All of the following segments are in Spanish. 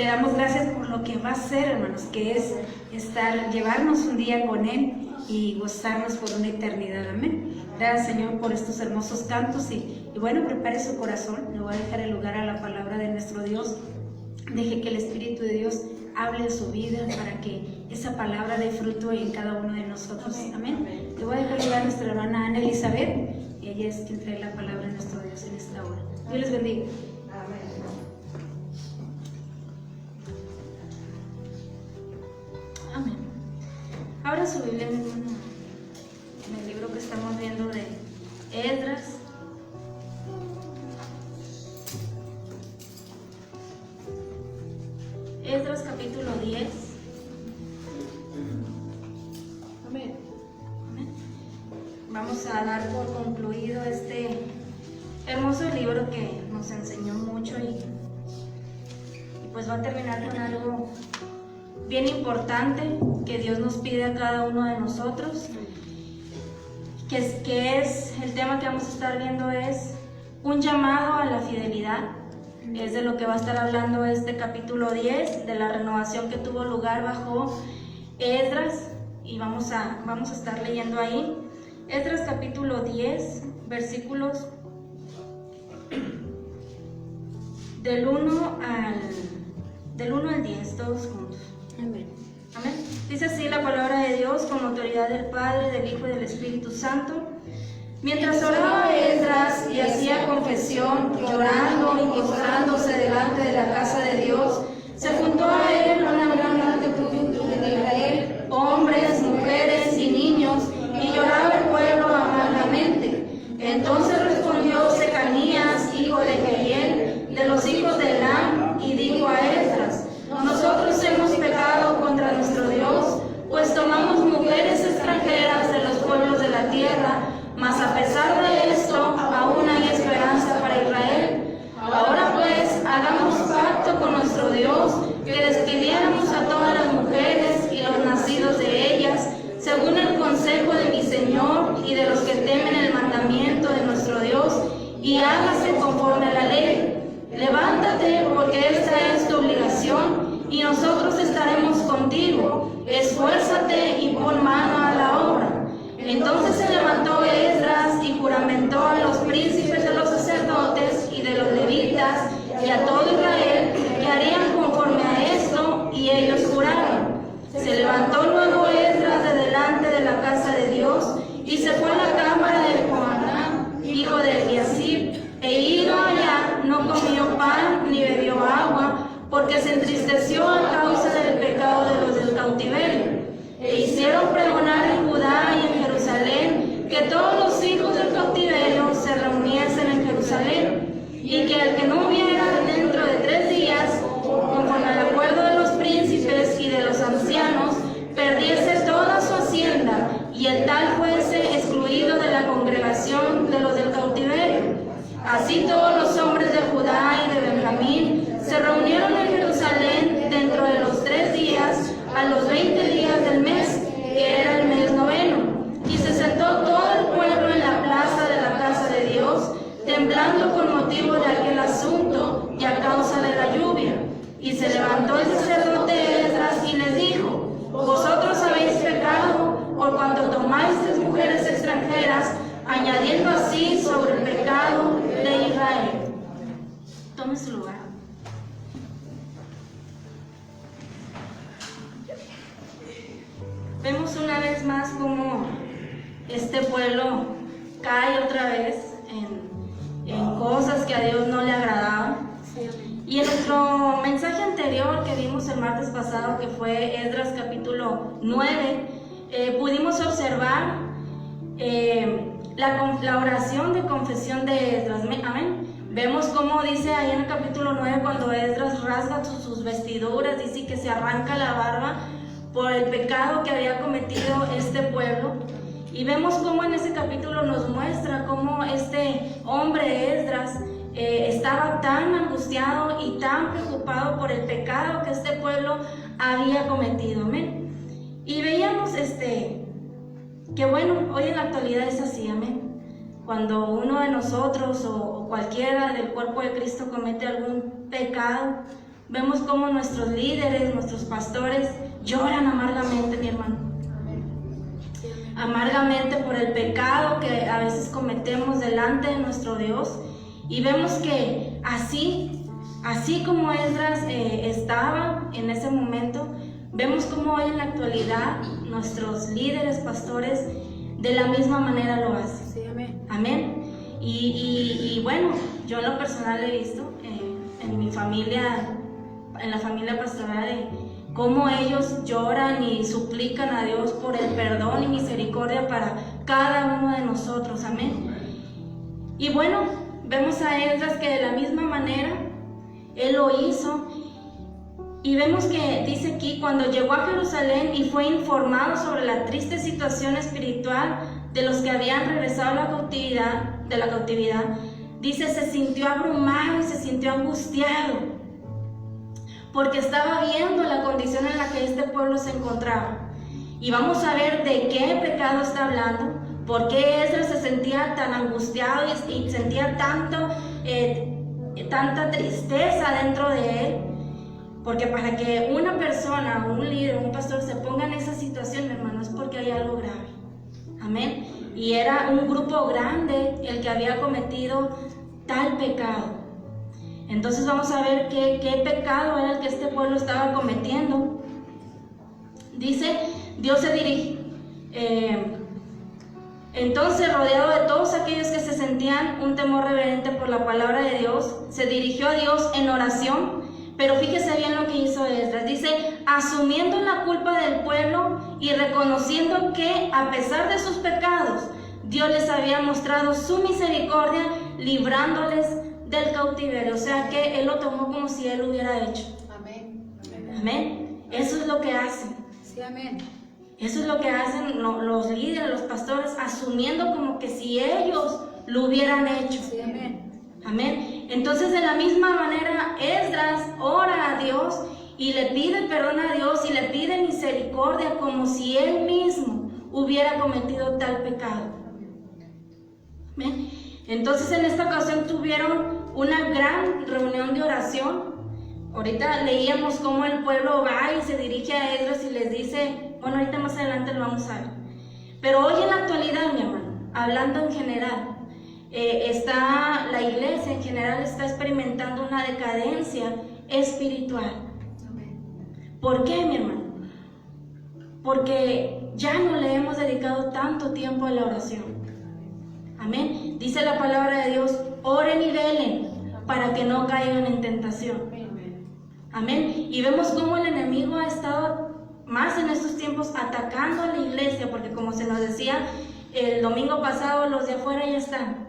le damos gracias por lo que va a hacer, hermanos, que es llevarnos un día con Él y gozarnos por una eternidad. Amén. Gracias, Señor, por estos hermosos cantos y bueno, prepare su corazón. Le voy a dejar el lugar a la palabra de nuestro Dios. Deje que el Espíritu de Dios hable de su vida para que esa palabra dé fruto en cada uno de nosotros. Amén. Le voy a dejar lugar a nuestra hermana Ana Elizabeth, y ella es quien trae la palabra de nuestro Dios en esta hora. Dios les bendiga. Amén. Abra su Biblia en el libro que estamos viendo de Esdras. Esdras capítulo 10. Amén. Amén. Vamos a dar por concluido este hermoso libro que nos enseñó mucho y pues va a terminar con algo bien importante que Dios nos pide a cada uno de nosotros, que es el tema que vamos a estar viendo, es un llamado a la fidelidad. Es de lo que va a estar hablando este capítulo 10, de la renovación que tuvo lugar bajo Esdras, y vamos a estar leyendo ahí Esdras capítulo 10, versículos del 1 al 10, todos juntos. Amén. Amén. Dice así la palabra de Dios, con autoridad del Padre, del Hijo y del Espíritu Santo. Mientras oraba Esdras y hacía confesión, llorando y postrándose delante de la casa de Dios, se juntó a él una gran multitud de Israel, hombres, mujeres y niños, y lloraba el pueblo amargamente. Entonces respondió Secanías, hijo de Jehiel, de los hijos de Elam, y dijo a Esdras: nosotros hemos pecado contra nuestro Dios, pues tomamos mujeres extranjeras de los pueblos de la tierra, mas a pesar de esto, aún hay esperanza para Israel. Ahora pues, hagamos pacto con nuestro Dios, que despidiéramos a todas las mujeres y los nacidos de ellas, según el consejo de mi Señor y de los que temen el mandamiento de nuestro Dios, y hágase conforme a la ley. Levántate, porque esta es tu obligación, y nosotros estaremos contigo. Esfuérzate y pon mano a la obra. Entonces se levantó Esdras y juramentó a los príncipes de los sacerdotes y de los levitas y a todo Israel que harían conforme a esto, y ellos juraron. Se levantó luego Esdras de delante de la casa de Dios y se fue a la cámara de Johanán, hijo de Eliasib, e ido allá no comió pan ni bebió agua, porque se entristeció a causa del pecado de los del cautiverio. E hicieron pregonar en Judá y en Jerusalén que todos los hijos del cautiverio se reuniesen en Jerusalén, y que al que no hubiera dentro de 3 días, conforme al acuerdo de los príncipes y de los ancianos, perdiese toda su hacienda, y el tal fuese excluido de la congregación de los del cautiverio. Así todos los hombres de Judá y de Benjamín se reunieron en Jerusalén dentro de los 3 días, a los 20 días del mes, que era el mes noveno. Y se sentó todo el pueblo en la plaza de la casa de Dios, temblando con motivo de aquel asunto y a causa de la lluvia. Y se levantó el sacerdote Esdras y les dijo: vosotros habéis pecado por cuanto tomasteis mujeres extranjeras, añadiendo así sobre el pecado de Israel. Tome su lugar. Vemos una vez más cómo este pueblo cae otra vez en cosas que a Dios no le agradaban. Y en nuestro mensaje anterior que vimos el martes pasado, que fue Esdras capítulo 9, pudimos observar la oración de confesión de Esdras. Amén. Vemos cómo dice ahí en el capítulo 9, cuando Esdras rasga sus vestiduras, dice que se arranca la barba por el pecado que había cometido este pueblo. Y vemos cómo en ese capítulo nos muestra cómo este hombre Esdras estaba tan angustiado y tan preocupado por el pecado que este pueblo había cometido. Amén. Y veíamos que bueno, hoy en la actualidad es así. Amén. Cuando uno de nosotros o cualquiera del cuerpo de Cristo comete algún pecado, vemos cómo nuestros líderes, nuestros pastores lloran amargamente, mi hermano. Amargamente por el pecado que a veces cometemos delante de nuestro Dios. Y vemos que así como Esdras estaba en ese momento, vemos como hoy en la actualidad nuestros líderes, pastores, de la misma manera lo hacen. Sí, amén. Amén. Y bueno, yo en lo personal he visto en mi familia, en la familia pastoral, cómo ellos lloran y suplican a Dios por el perdón y misericordia para cada uno de nosotros. Amén. Y bueno, vemos a Esdras que de la misma manera él lo hizo. Y vemos que dice aquí, cuando llegó a Jerusalén y fue informado sobre la triste situación espiritual de los que habían regresado de la cautividad, dice, se sintió abrumado y se sintió angustiado, porque estaba viendo la condición en la que este pueblo se encontraba. Y vamos a ver de qué pecado está hablando, por qué Esdras se sentía tan angustiado y sentía tanta tristeza dentro de él. Porque para que una persona, un líder, un pastor se ponga en esa situación, hermano, es porque hay algo grave. Amén. Y era un grupo grande el que había cometido tal pecado. Entonces vamos a ver qué pecado era el que este pueblo estaba cometiendo. Dice, Dios se dirige. Entonces, rodeado de todos aquellos que se sentían un temor reverente por la palabra de Dios, se dirigió a Dios en oración. Pero fíjese bien lo que hizo Esdras. Dice, asumiendo la culpa del pueblo y reconociendo que a pesar de sus pecados, Dios les había mostrado su misericordia, librándoles del cautiverio. O sea que Él lo tomó como si Él lo hubiera hecho. Amén. Amén. Eso es lo que hacen. Sí, amén. Eso es lo que hacen los líderes, los pastores, asumiendo como que si ellos lo hubieran hecho. Sí, amén. Amén. Entonces, de la misma manera, Esdras ora a Dios y le pide perdón a Dios y le pide misericordia como si él mismo hubiera cometido tal pecado. Amén. Entonces, en esta ocasión tuvieron una gran reunión de oración. Ahorita leíamos cómo el pueblo va y se dirige a Esdras y les dice, bueno, ahorita más adelante lo vamos a ver. Pero hoy en la actualidad, mi hermano, hablando en general, la iglesia en general está experimentando una decadencia espiritual. ¿Por qué, mi hermano? Porque ya no le hemos dedicado tanto tiempo a la oración. Amén. Dice la palabra de Dios, oren y velen para que no caigan en tentación. Amén. Y vemos cómo el enemigo ha estado más en estos tiempos atacando a la iglesia, porque como se nos decía el domingo pasado, los de afuera ya están,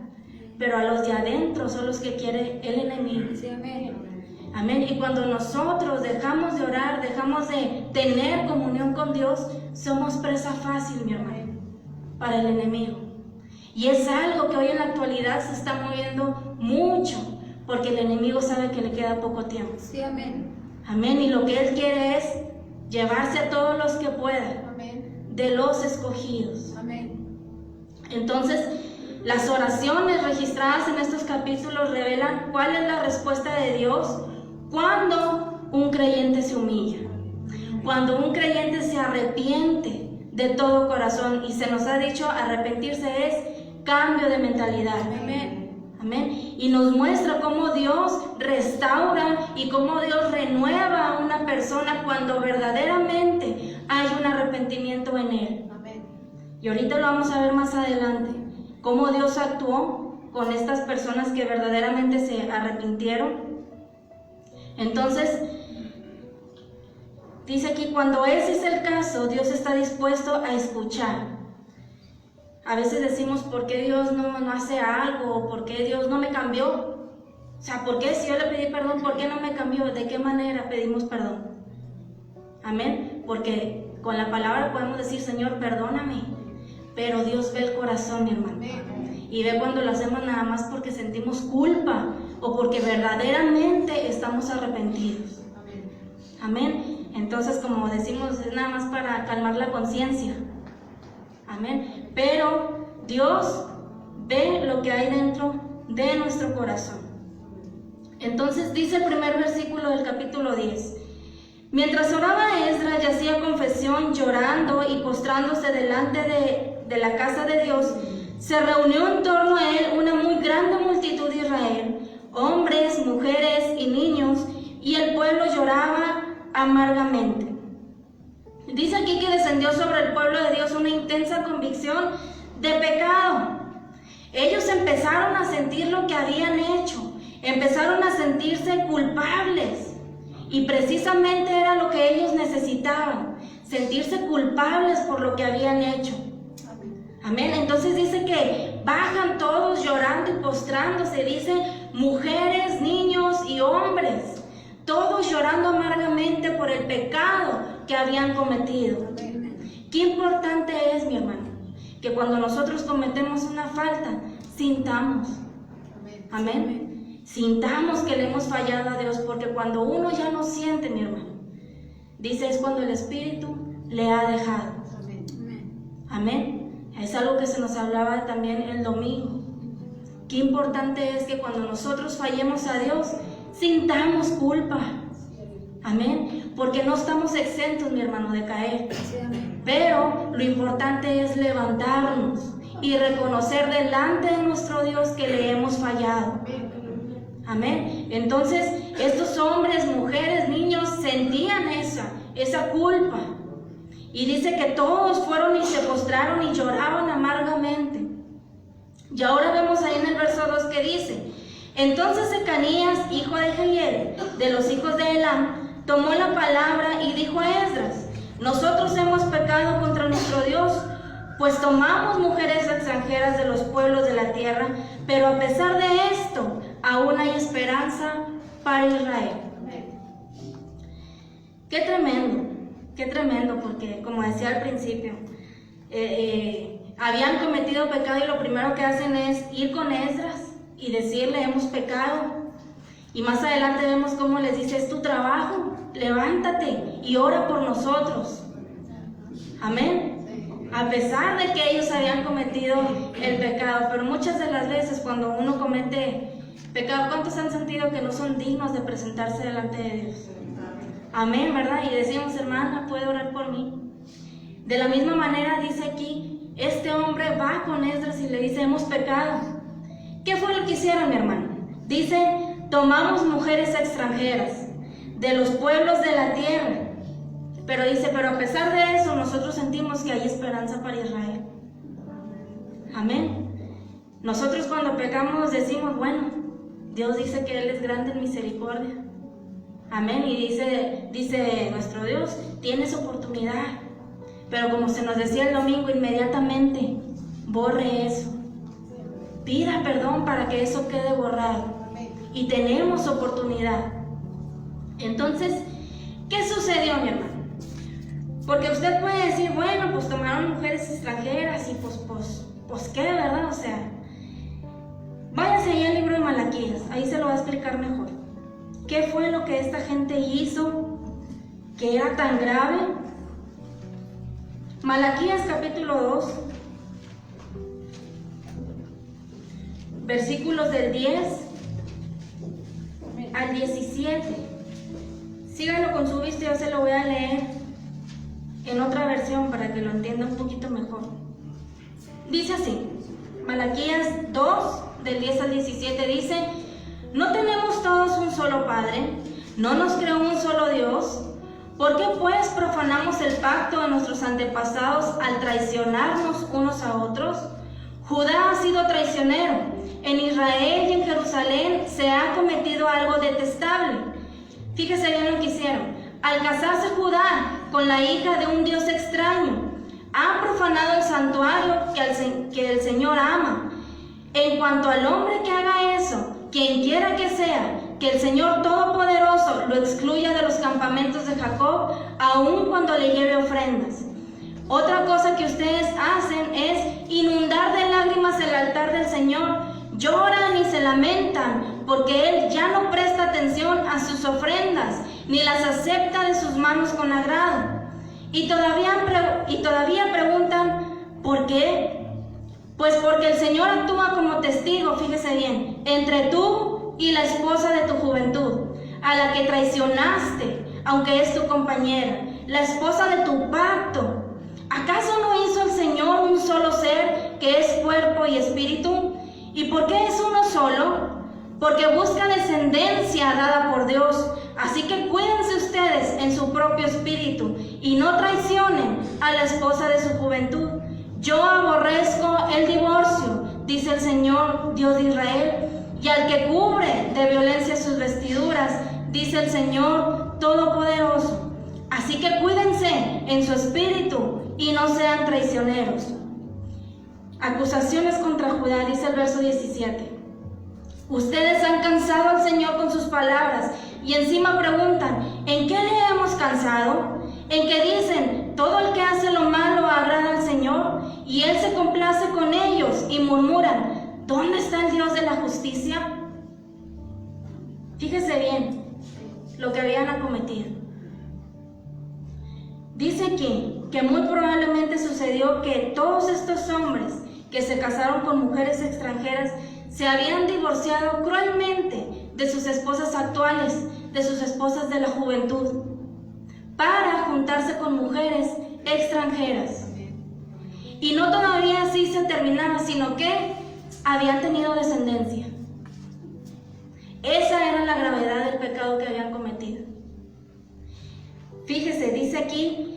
pero a los de adentro son los que quiere el enemigo. Sí, amén. Amén. Y cuando nosotros dejamos de orar, dejamos de tener comunión con Dios, somos presa fácil, mi hermano, para el enemigo. Y es algo que hoy en la actualidad se está moviendo mucho, porque el enemigo sabe que le queda poco tiempo. Sí, amén. Amén. Y lo que él quiere es llevarse a todos los que pueda, Amén. de los escogidos. Amén. Entonces, las oraciones registradas en estos capítulos revelan cuál es la respuesta de Dios cuando un creyente se humilla, cuando un creyente se arrepiente de todo corazón. Y se nos ha dicho, arrepentirse es cambio de mentalidad. Amén. Amén. Y nos muestra cómo Dios restaura y cómo Dios renueva a una persona cuando verdaderamente hay un arrepentimiento en él. Amén. Y ahorita lo vamos a ver más adelante, cómo Dios actuó con estas personas que verdaderamente se arrepintieron. Entonces, dice aquí, cuando ese es el caso, Dios está dispuesto a escuchar. A veces decimos, ¿por qué Dios no hace algo? ¿Por qué Dios no me cambió? O sea, ¿por qué si yo le pedí perdón, por qué no me cambió? ¿De qué manera pedimos perdón? Amén. Porque con la palabra podemos decir, Señor, perdóname. Pero Dios ve el corazón, mi hermano. Y ve cuando lo hacemos nada más porque sentimos culpa o porque verdaderamente estamos arrepentidos. Amén. Entonces, como decimos, es nada más para calmar la conciencia. Amén. Pero Dios ve lo que hay dentro de nuestro corazón. Entonces dice el primer versículo del capítulo 10. Mientras oraba Esdras y hacía confesión, llorando y postrándose delante de la casa de Dios, se reunió en torno a él una muy grande multitud de Israel, hombres, mujeres y niños, y el pueblo lloraba amargamente. Dice aquí que descendió sobre el pueblo de Dios una intensa convicción de pecado. Ellos empezaron a sentir lo que habían hecho, empezaron a sentirse culpables. Y precisamente era lo que ellos necesitaban, sentirse culpables por lo que habían hecho. Amén. Entonces dice que bajan todos llorando y postrándose, dice mujeres, niños y hombres, todos llorando amargamente por el pecado que habían cometido. Qué importante es, mi hermano, que cuando nosotros cometemos una falta, sintamos. Amén. Sintamos que le hemos fallado a Dios, porque cuando uno ya no siente, mi hermano, dice, es cuando el Espíritu le ha dejado. Amén. Es algo que se nos hablaba también el domingo. Qué importante es que cuando nosotros fallemos a Dios, sintamos culpa. Amén. Porque no estamos exentos, mi hermano, de caer. Pero lo importante es levantarnos y reconocer delante de nuestro Dios que le hemos fallado. Amén. Entonces, estos hombres, mujeres, niños sentían esa culpa. Y dice que todos fueron y se postraron y lloraban amargamente. Y ahora vemos ahí en el verso 2 que dice: entonces Secanías, hijo de Jehiel, de los hijos de Elam, tomó la palabra y dijo a Esdras: nosotros hemos pecado contra nuestro Dios, pues tomamos mujeres extranjeras de los pueblos de la tierra, pero a pesar de esto, aún hay esperanza para Israel. Qué tremendo, porque como decía al principio, habían cometido pecado y lo primero que hacen es ir con Esdras y decirle: hemos pecado. Y más adelante vemos cómo les dice: es tu trabajo, levántate y ora por nosotros. Amén. A pesar de que ellos habían cometido el pecado, pero muchas de las veces cuando uno comete pecado, ¿cuántos han sentido que no son dignos de presentarse delante de Dios? Amén, ¿verdad? Y decimos: hermana, ¿puede orar por mí? De la misma manera dice aquí, este hombre va con Esdras y le dice: hemos pecado. ¿Qué fue lo que hicieron, mi hermano? Dice: tomamos mujeres extranjeras de los pueblos de la tierra. Pero dice, pero a pesar de eso, nosotros sentimos que hay esperanza para Israel. Amén. Nosotros cuando pecamos decimos: bueno, Dios dice que Él es grande en misericordia. Amén. Y dice nuestro Dios: tienes oportunidad. Pero como se nos decía el domingo, inmediatamente borre eso. Pida perdón para que eso quede borrado. Y tenemos oportunidad. Entonces, ¿qué sucedió, mi hermano? Porque usted puede decir: bueno, pues tomaron mujeres extranjeras y pues qué, ¿verdad? O sea, váyase ahí al libro de Malaquías, ahí se lo va a explicar mejor. ¿Qué fue lo que esta gente hizo que era tan grave? Malaquías capítulo 2, versículos del 10 al 17. Síganlo con su vista, yo se lo voy a leer en otra versión para que lo entienda un poquito mejor. Dice así, Malaquías 2, del 10 al 17, dice: ¿no tenemos todos un solo Padre? ¿No nos creó un solo Dios? ¿Por qué pues profanamos el pacto de nuestros antepasados al traicionarnos unos a otros? Judá ha sido traicionero. En Israel y en Jerusalén se ha cometido algo detestable. Fíjese bien lo que hicieron. Al casarse Judá con la hija de un Dios extraño, ha profanado el santuario que el Señor ama. En cuanto al hombre que haga eso, quien quiera que sea, que el Señor Todopoderoso lo excluya de los campamentos de Jacob, aun cuando le lleve ofrendas. Otra cosa que ustedes hacen es inundar de lágrimas el altar del Señor. Lloran y se lamentan, porque Él ya no presta atención a sus ofrendas, ni las acepta de sus manos con agrado. Y todavía preguntan: ¿por qué? Pues porque el Señor actúa como testigo dijo, fíjese bien, entre tú y la esposa de tu juventud, a la que traicionaste, aunque es tu compañera, la esposa de tu pacto. ¿Acaso no hizo el Señor un solo ser que es cuerpo y espíritu? ¿Y por qué es uno solo? Porque busca descendencia dada por Dios. Así que cuídense ustedes en su propio espíritu y no traicionen a la esposa de su juventud. Yo aborrezco el divorcio, dice el Señor, Dios de Israel, y al que cubre de violencia sus vestiduras, dice el Señor Todopoderoso. Así que cuídense en su espíritu y no sean traicioneros. Acusaciones contra Judá, dice el verso 17. Ustedes han cansado al Señor con sus palabras y encima preguntan, ¿en qué le hemos cansado? En que dicen, todo el que hace lo malo agrada al Señor y Él se complace con ellos y murmuran, ¿dónde está el Dios de la justicia? Fíjese bien lo que habían acometido. Dice aquí que muy probablemente sucedió que todos estos hombres que se casaron con mujeres extranjeras se habían divorciado cruelmente de sus esposas actuales, de sus esposas de la juventud, para juntarse con mujeres extranjeras. Y no todavía así se terminaba, sino que habían tenido descendencia. Esa era la gravedad del pecado que habían cometido. Fíjese, dice aquí,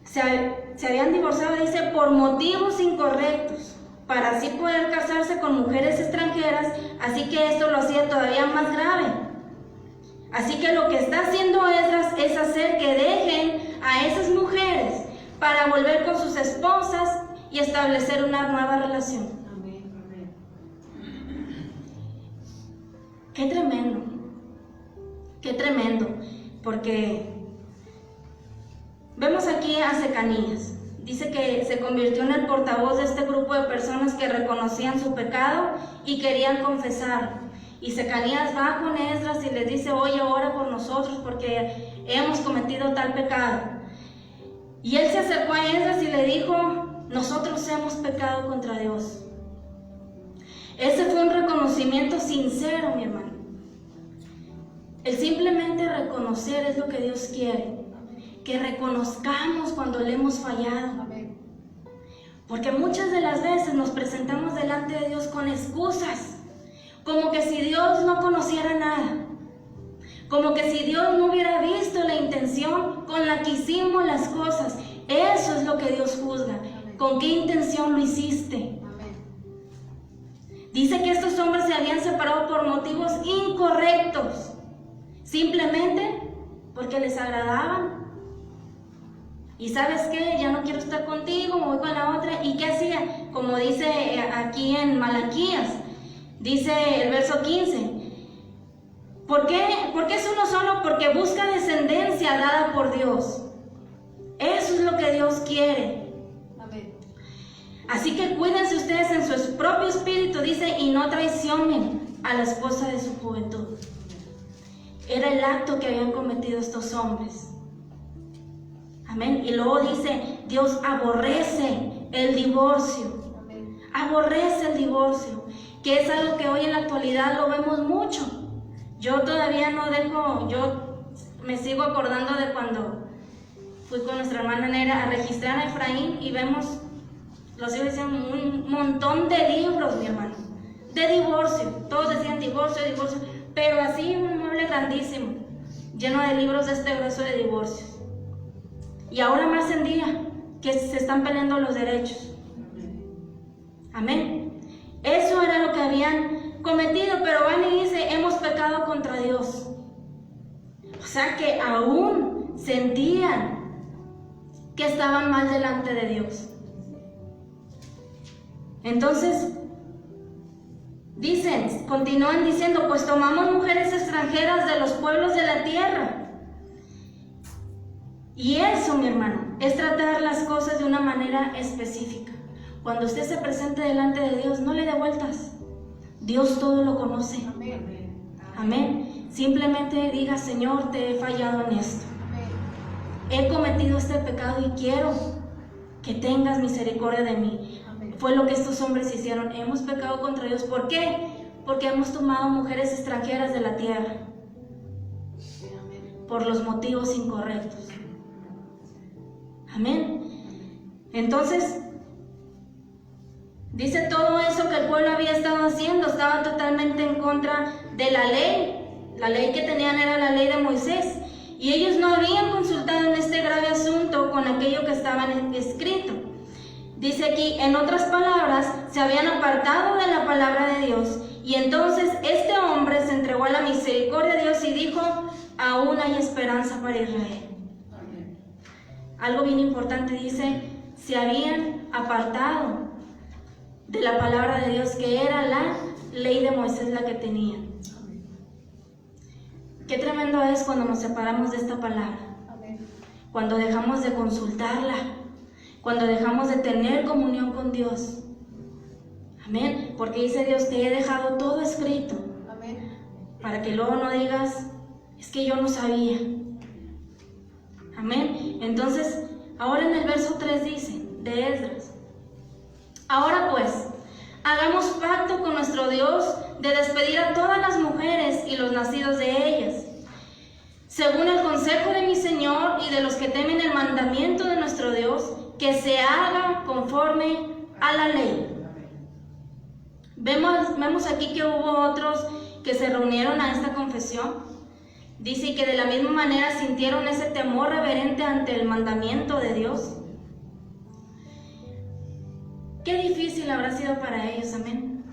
se habían divorciado, dice, por motivos incorrectos, para así poder casarse con mujeres extranjeras, así que esto lo hacía todavía más grave. Así que lo que está haciendo Esdras es hacer que dejen a esas mujeres para volver con sus esposas y establecer una nueva relación. Amén. Qué tremendo, porque vemos aquí a Secanías. Dice que se convirtió en el portavoz de este grupo de personas que reconocían su pecado y querían confesarlo. Y Secanías va con Esdras y les dice, oye, ora por nosotros porque hemos cometido tal pecado. Y él se acercó a Esdras y le dijo, nosotros hemos pecado contra Dios. Ese fue un reconocimiento sincero, mi hermano. El simplemente reconocer es lo que Dios quiere. Que reconozcamos cuando le hemos fallado. Porque muchas de las veces nos presentamos delante de Dios con excusas, como que si Dios no conociera nada, como que si Dios no hubiera visto la intención con la que hicimos las cosas. Eso es lo que Dios juzga. ¿Con qué intención lo hiciste? Dice que estos hombres se habían separado por motivos incorrectos, simplemente porque les agradaban. Y ¿sabes qué? Ya no quiero estar contigo, me voy con la otra. ¿Y qué hacía? Como dice aquí en Malaquías, dice el verso 15. ¿Por qué es uno solo? Porque busca descendencia dada por Dios. Eso es lo que Dios quiere. Amén. Así que cuídense ustedes en su propio espíritu, dice, y no traicionen a la esposa de su juventud. Era el acto que habían cometido estos hombres. Amén. Y luego dice, Dios aborrece el divorcio. Amén. Aborrece el divorcio, que es algo que hoy en la actualidad lo vemos mucho. Yo todavía no dejo, yo me sigo acordando de cuando fui con nuestra hermana Nera a registrar a Efraín y vemos, los hijos decían un montón de libros, mi hermano, de divorcio. Todos decían divorcio, pero así un mueble grandísimo, lleno de libros de este grueso de divorcios. Y ahora más en día, que se están peleando los derechos. Amén. Eso era lo que habían cometido, pero van y dice, hemos pecado contra Dios. O sea que aún sentían que estaban mal delante de Dios. Entonces, continúan diciendo, pues tomamos mujeres extranjeras de los pueblos de la tierra. Y eso, mi hermano, es tratar las cosas de una manera específica. Cuando usted se presente delante de Dios, no le dé vueltas. Dios todo lo conoce. Amén. Amén. Simplemente diga, Señor, te he fallado en esto. He cometido este pecado y quiero que tengas misericordia de mí. Amén. fue lo que estos hombres hicieron. Hemos pecado contra Dios. ¿Por qué? Porque hemos tomado mujeres extranjeras de la tierra por los motivos incorrectos. Amén. Entonces, dice todo eso que el pueblo había estado haciendo, estaba totalmente en contra de la ley. La ley que tenían era la ley de Moisés. Y ellos no habían consultado en este grave asunto con aquello que estaba escrito. Dice aquí, en otras palabras, se habían apartado de la palabra de Dios. Y entonces este hombre se entregó a la misericordia de Dios y dijo, aún hay esperanza para Israel. Amén. Algo bien importante dice, se habían apartado de la palabra de Dios, que era la ley de Moisés la que tenían. Qué tremendo es cuando nos separamos de esta palabra. Amén. Cuando dejamos de consultarla, cuando dejamos de tener comunión con Dios. Amén. Porque dice Dios, te he dejado todo escrito. Amén. Para que luego no digas, es que yo no sabía. Amén. Entonces, ahora en el verso 3 dice, de Esdras, ahora pues, hagamos pacto con nuestro Dios de despedir a todas las mujeres y los nacidos de ellas, según el consejo de mi Señor y de los que temen el mandamiento de nuestro Dios, que se haga conforme a la ley. Vemos aquí que hubo otros que se reunieron a esta confesión. Dice que de la misma manera sintieron ese temor reverente ante el mandamiento de Dios. Qué difícil habrá sido para ellos, amén.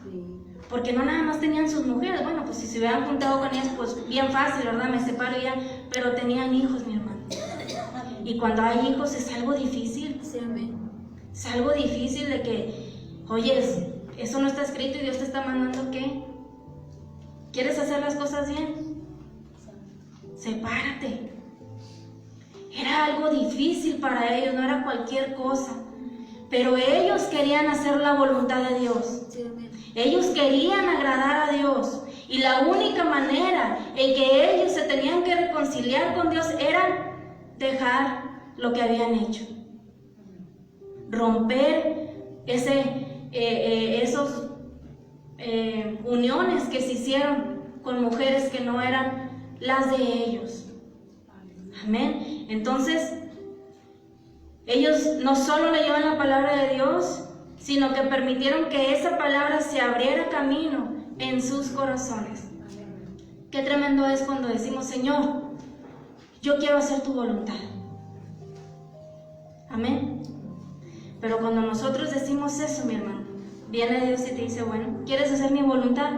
Porque no nada más tenían sus mujeres. Bueno, pues si se hubieran juntado con ellas, pues bien fácil, ¿verdad? Me separo ya. Pero tenían hijos, mi hermano. Y cuando hay hijos es algo difícil. Sí, amén. Es algo difícil de que, oye, eso no está escrito y Dios te está mandando ¿qué? ¿Quieres hacer las cosas bien? Sepárate. Era algo difícil para ellos, no era cualquier cosa. Pero ellos querían hacer la voluntad de Dios. Sí, amén. Ellos querían agradar a Dios. Y la única manera en que ellos se tenían que reconciliar con Dios era dejar lo que habían hecho. Romper esos uniones que se hicieron con mujeres que no eran las de ellos. Amén. Entonces, ellos no solo leyeron la palabra de Dios, sino que permitieron que esa palabra se abriera camino en sus corazones. Qué tremendo es cuando decimos, Señor, yo quiero hacer tu voluntad. Amén. Pero cuando nosotros decimos eso, mi hermano, viene Dios y te dice, bueno, ¿quieres hacer mi voluntad?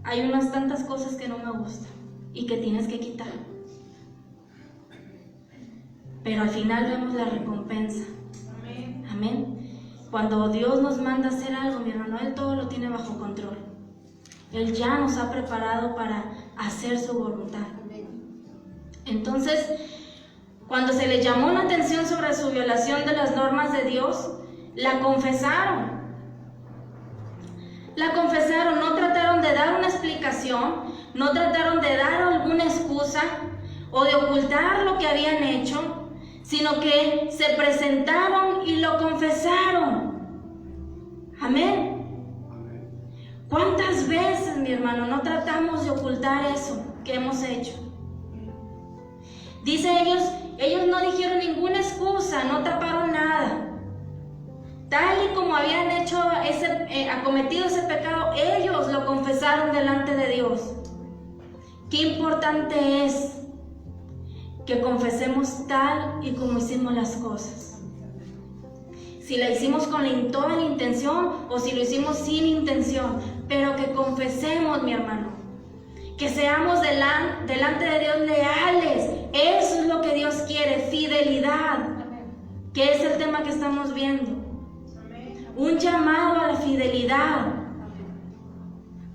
Hay unas tantas cosas que no me gustan y que tienes que quitar. Pero al final vemos la recompensa. Amén. Amén. Cuando Dios nos manda a hacer algo, mi hermano, Él todo lo tiene bajo control. Él ya nos ha preparado para hacer su voluntad. Entonces, cuando se le llamó la atención sobre su violación de las normas de Dios, la confesaron. La confesaron, no trataron de dar una explicación, no trataron de dar alguna excusa o de ocultar lo que habían hecho, sino que se presentaron y lo confesaron. Amén. ¿Cuántas veces, mi hermano, no tratamos de ocultar eso que hemos hecho? Dice ellos no dijeron ninguna excusa, no taparon nada. Tal y como habían hecho acometido ese pecado, ellos lo confesaron delante de Dios. Qué importante es que confesemos tal y como hicimos las cosas. Si la hicimos con toda la intención o si lo hicimos sin intención, pero que confesemos, mi hermano, que seamos delante de Dios leales. Eso es lo que Dios quiere, fidelidad, que es el tema que estamos viendo. Un llamado a la fidelidad.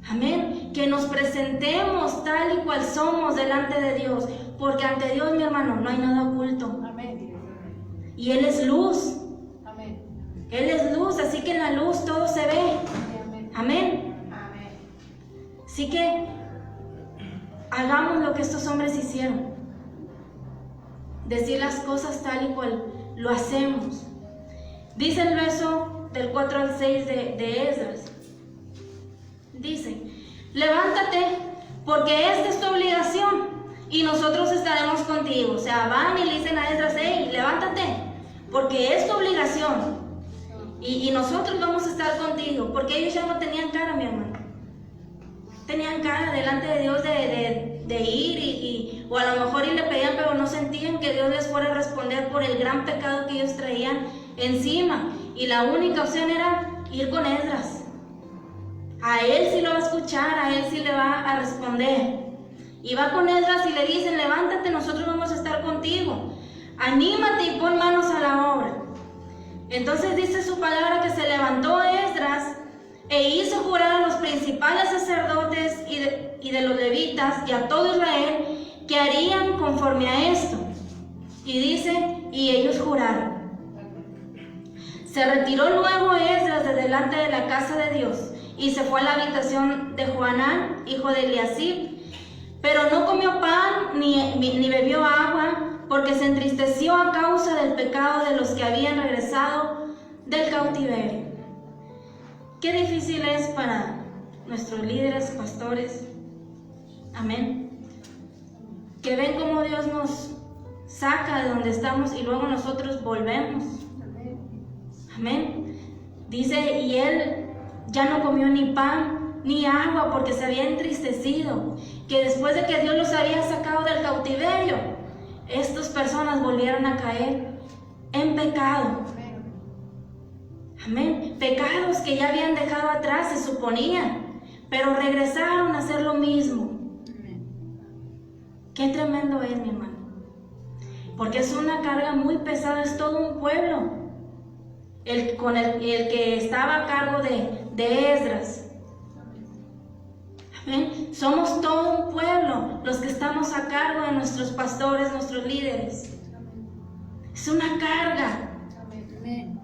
Amén. Que nos presentemos tal y cual somos delante de Dios, porque ante Dios, mi hermano, no hay nada oculto. Amén. Y Él es luz. Amén. Él es luz, así que en la luz todo se ve. Amén. Amén. Amén. Así que hagamos lo que estos hombres hicieron. Decir las cosas tal y cual lo hacemos. Dice el verso del 4 al 6 de Esdras. Dice: levántate, porque esta es tu obligación, y nosotros estaremos contigo. O sea, van y le dicen a Esdras: hey, levántate, porque es tu obligación, y nosotros vamos a estar contigo. Porque ellos ya no tenían cara, mi hermano. Tenían cara delante de Dios de ir o a lo mejor y le pedían, pero no sentían que Dios les fuera a responder por el gran pecado que ellos traían encima. Y la única opción era ir con Esdras. A él sí lo va a escuchar, a él sí le va a responder. Y va con Esdras y le dicen: levántate, nosotros vamos a estar contigo. Anímate y pon manos a la obra. Entonces dice su palabra que se levantó Esdras e hizo jurar a los principales sacerdotes y de los levitas y a todo Israel que harían conforme a esto. Y dice: y ellos juraron. Se retiró luego Esdras de delante de la casa de Dios y se fue a la habitación de Johanán, hijo de Eliasib, pero no comió pan ni bebió agua, porque se entristeció a causa del pecado de los que habían regresado del cautiverio. Qué difícil es para nuestros líderes, pastores, amén, que ven cómo Dios nos saca de donde estamos y luego nosotros volvemos. Amén. Dice: y él ya no comió ni pan ni agua porque se había entristecido, que después de que Dios los había sacado del cautiverio, estas personas volvieron a caer en pecado. Amén. Pecados que ya habían dejado atrás, se suponían, pero regresaron a hacer lo mismo. Qué tremendo es, mi hermano. Porque es una carga muy pesada, es todo un pueblo. El que estaba a cargo de Esdras. Amén. Somos todo un pueblo los que estamos a cargo de nuestros pastores, nuestros líderes. Es una carga. Amén.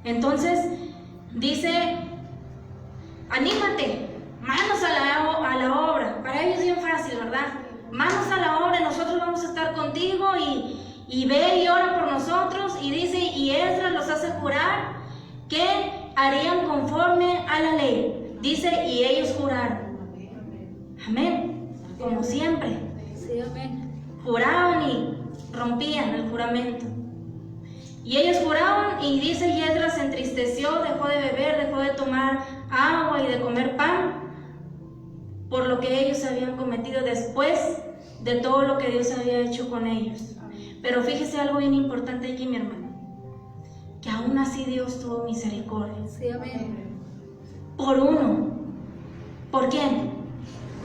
Entonces dice: anímate, manos a la obra. Para ellos es bien fácil, ¿verdad? Manos a la obra, nosotros vamos a estar contigo y ve y ora por nosotros. Y dice: y Esdras los hace jurar que harían conforme a la ley. Dice: y ellos juraron. Amén. Como siempre. Sí, amén. Juraban y rompían el juramento. Y ellos juraban, y dice: y Esdras se entristeció, dejó de beber, dejó de tomar agua y de comer pan, por lo que ellos habían cometido después de todo lo que Dios había hecho con ellos. Pero fíjese algo bien importante aquí, mi hermano, que aún así Dios tuvo misericordia. Sí, amén. Por uno. ¿Por quién?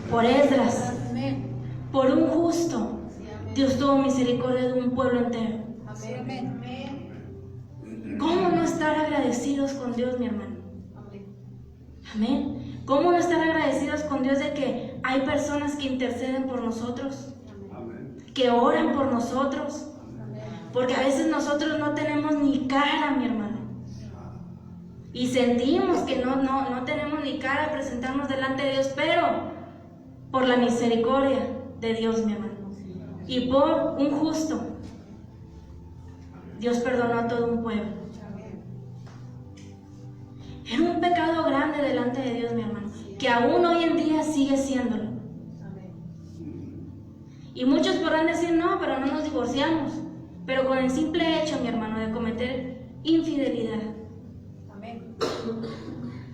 Por Esdras. Amén. Por un justo. Dios tuvo misericordia de un pueblo entero. Amén. ¿Cómo no estar agradecidos con Dios, mi hermano? Amén. ¿Cómo no estar agradecidos con Dios de que hay personas que interceden por nosotros? Que oran por nosotros. Porque a veces nosotros no tenemos ni cara, mi hermano. Y sentimos que no tenemos ni cara a presentarnos delante de Dios, pero por la misericordia de Dios, mi hermano, y por un justo, Dios perdonó a todo un pueblo. Era un pecado grande delante de Dios, mi hermano, que aún hoy en día sigue siéndolo. Y muchos podrán decir: no, pero no nos divorciamos. Pero con el simple hecho, mi hermano, de cometer infidelidad. Amén.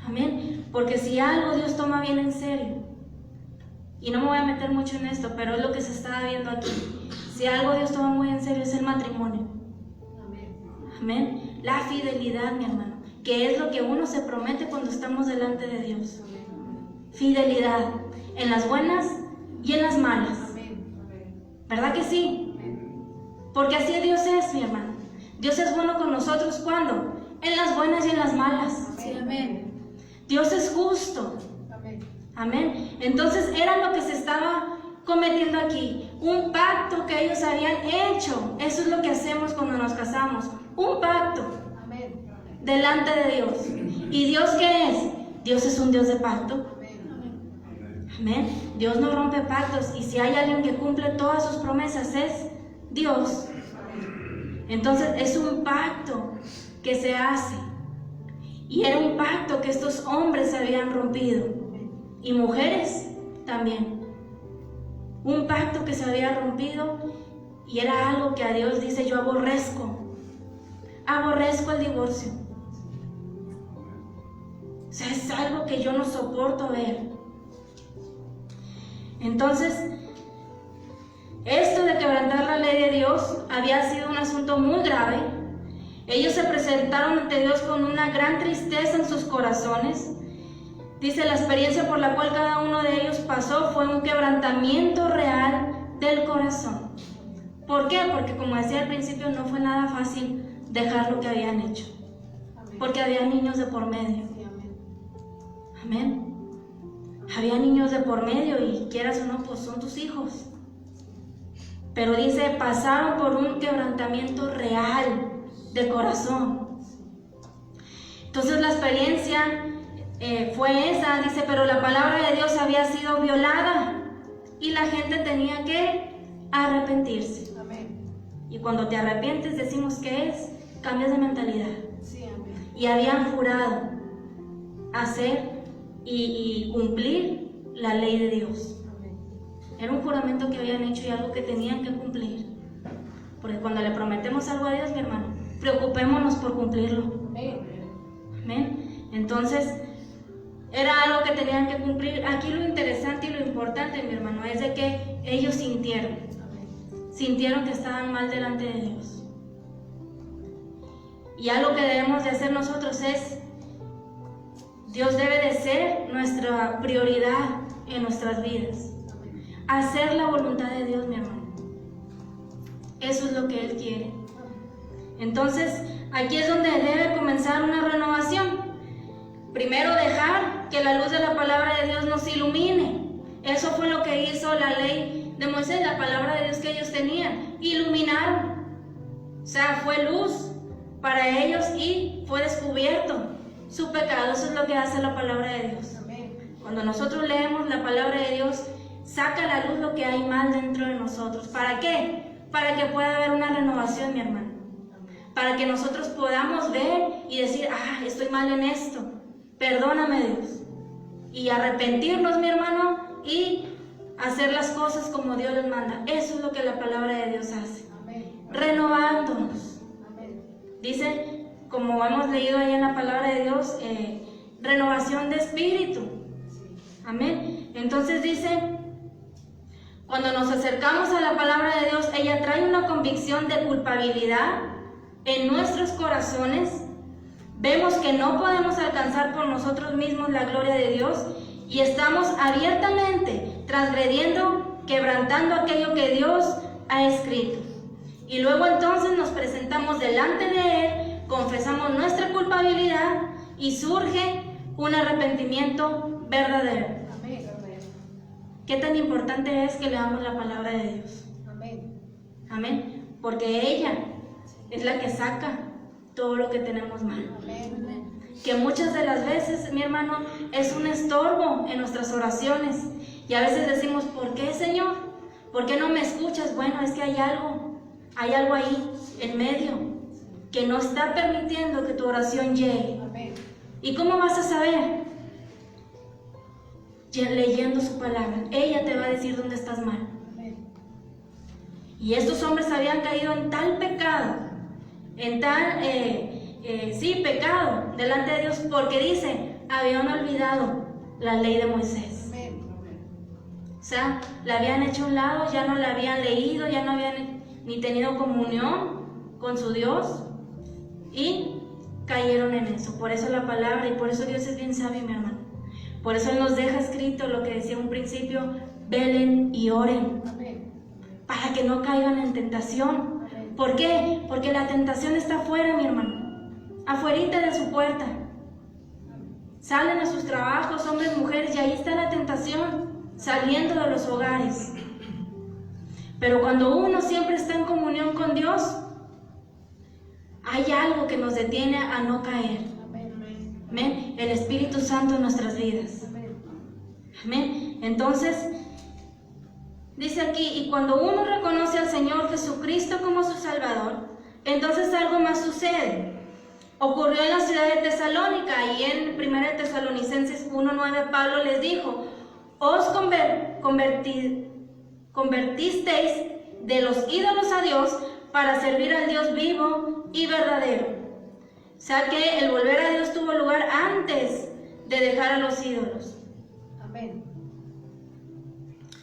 Amén. Porque si algo Dios toma bien en serio, y no me voy a meter mucho en esto, pero es lo que se está viendo aquí. Si algo Dios toma muy en serio es el matrimonio. Amén. La fidelidad, mi hermano, que es lo que uno se promete cuando estamos delante de Dios. Fidelidad en las buenas y en las malas. ¿Verdad que sí? Porque así Dios es, mi hermano. Dios es bueno con nosotros, ¿cuándo? En las buenas y en las malas. Sí, amén. Dios es justo. Amén. Entonces era lo que se estaba cometiendo aquí. Un pacto que ellos habían hecho. Eso es lo que hacemos cuando nos casamos. Un pacto. Amén. Delante de Dios. ¿Y Dios qué es? Dios es un Dios de pacto. Amén. Dios no rompe pactos. Y si hay alguien que cumple todas sus promesas es Dios. Entonces es un pacto que se hace. Y era un pacto que estos hombres habían rompido, y mujeres también. Un pacto que se había rompido, y era algo que a Dios dice: yo aborrezco el divorcio. O sea, es algo que yo no soporto ver. Entonces, esto de quebrantar la ley de Dios había sido un asunto muy grave. Ellos se presentaron ante Dios con una gran tristeza en sus corazones. Dice: la experiencia por la cual cada uno de ellos pasó fue un quebrantamiento real del corazón. ¿Por qué? Porque, como decía al principio, no fue nada fácil dejar lo que habían hecho, porque había niños de por medio. Amén. Había niños de por medio, y quieras o no, pues son tus hijos. Pero dice, pasaron por un quebrantamiento real de corazón. Entonces la experiencia fue esa. Dice: pero la palabra de Dios había sido violada y la gente tenía que arrepentirse. Amén. Y cuando te arrepientes, decimos que es, cambias de mentalidad. Sí, amén. Y habían jurado hacer y cumplir la ley de Dios. Amén. Era un juramento que habían hecho y algo que tenían que cumplir. Porque cuando le prometemos algo a Dios, mi hermano, preocupémonos por cumplirlo. Amén. Amén. Entonces, era algo que tenían que cumplir. Aquí lo interesante y lo importante, mi hermano, es de que ellos sintieron que estaban mal delante de Dios. Y algo que debemos de hacer nosotros es: Dios debe de ser nuestra prioridad en nuestras vidas. Hacer la voluntad de Dios, mi hermano. Eso es lo que Él quiere. Entonces, aquí es donde debe comenzar una renovación. Primero, dejar que la luz de la palabra de Dios nos ilumine. Eso fue lo que hizo la ley de Moisés, la palabra de Dios que ellos tenían. Iluminaron. O sea, fue luz para ellos y fue descubierto su pecado. Eso es lo que hace la palabra de Dios. Amén. Cuando nosotros leemos la palabra de Dios, saca a la luz lo que hay mal dentro de nosotros. ¿Para qué? Para que pueda haber una renovación, mi hermano. Para que nosotros podamos ver y decir: estoy mal en esto, perdóname, Dios. Y arrepentirnos, mi hermano, y hacer las cosas como Dios les manda. Eso es lo que la palabra de Dios hace. Amén. Renovándonos. Amén. Dice, como hemos leído ahí en la palabra de Dios, renovación de espíritu. Amén. Entonces dice, cuando nos acercamos a la palabra de Dios, ella trae una convicción de culpabilidad en nuestros corazones. Vemos que no podemos alcanzar por nosotros mismos la gloria de Dios y estamos abiertamente transgrediendo, quebrantando aquello que Dios ha escrito. Y luego entonces nos presentamos delante de Él, confesamos nuestra culpabilidad y surge un arrepentimiento verdadero. Amén. ¿Qué tan importante es que leamos la palabra de Dios? Amén. Amén. Porque ella es la que saca todo lo que tenemos mal. Amén. Que muchas de las veces, mi hermano, es un estorbo en nuestras oraciones. Y a veces decimos: ¿por qué, Señor? ¿Por qué no me escuchas? Bueno, es que hay algo ahí en medio que no está permitiendo que tu oración llegue. Amén. ¿Y cómo vas a saber? Leyendo su palabra. Ella te va a decir dónde estás mal. Amén. Y estos hombres habían caído en tal pecado, en tal pecado delante de Dios, porque dice, habían olvidado la ley de Moisés. Amén. O sea, la habían hecho a un lado, ya no la habían leído, ya no habían ni tenido comunión con su Dios y cayeron en eso. Por eso la palabra, y por eso Dios es bien sabio, mi hermano. Por eso Él nos deja escrito lo que decía un principio: velen y oren. Amén. Para que no caigan en tentación. Amén. ¿Por qué? Porque la tentación está afuera, mi hermano, afuerita de su puerta. Salen a sus trabajos, hombres, mujeres, y ahí está la tentación, saliendo de los hogares. Pero cuando uno siempre está en comunión con Dios, hay algo que nos detiene a no caer. Amén. El Espíritu Santo en nuestras vidas. Amén. Entonces, dice aquí, y cuando uno reconoce al Señor Jesucristo como su Salvador, entonces algo más sucede. Ocurrió en la ciudad de Tesalónica, y en 1 Tesalonicenses 1:9 Pablo les dijo: os convertisteis de los ídolos a Dios para servir al Dios vivo y verdadero. O sea que el volver a Dios tuvo lugar antes de dejar a los ídolos. Amén.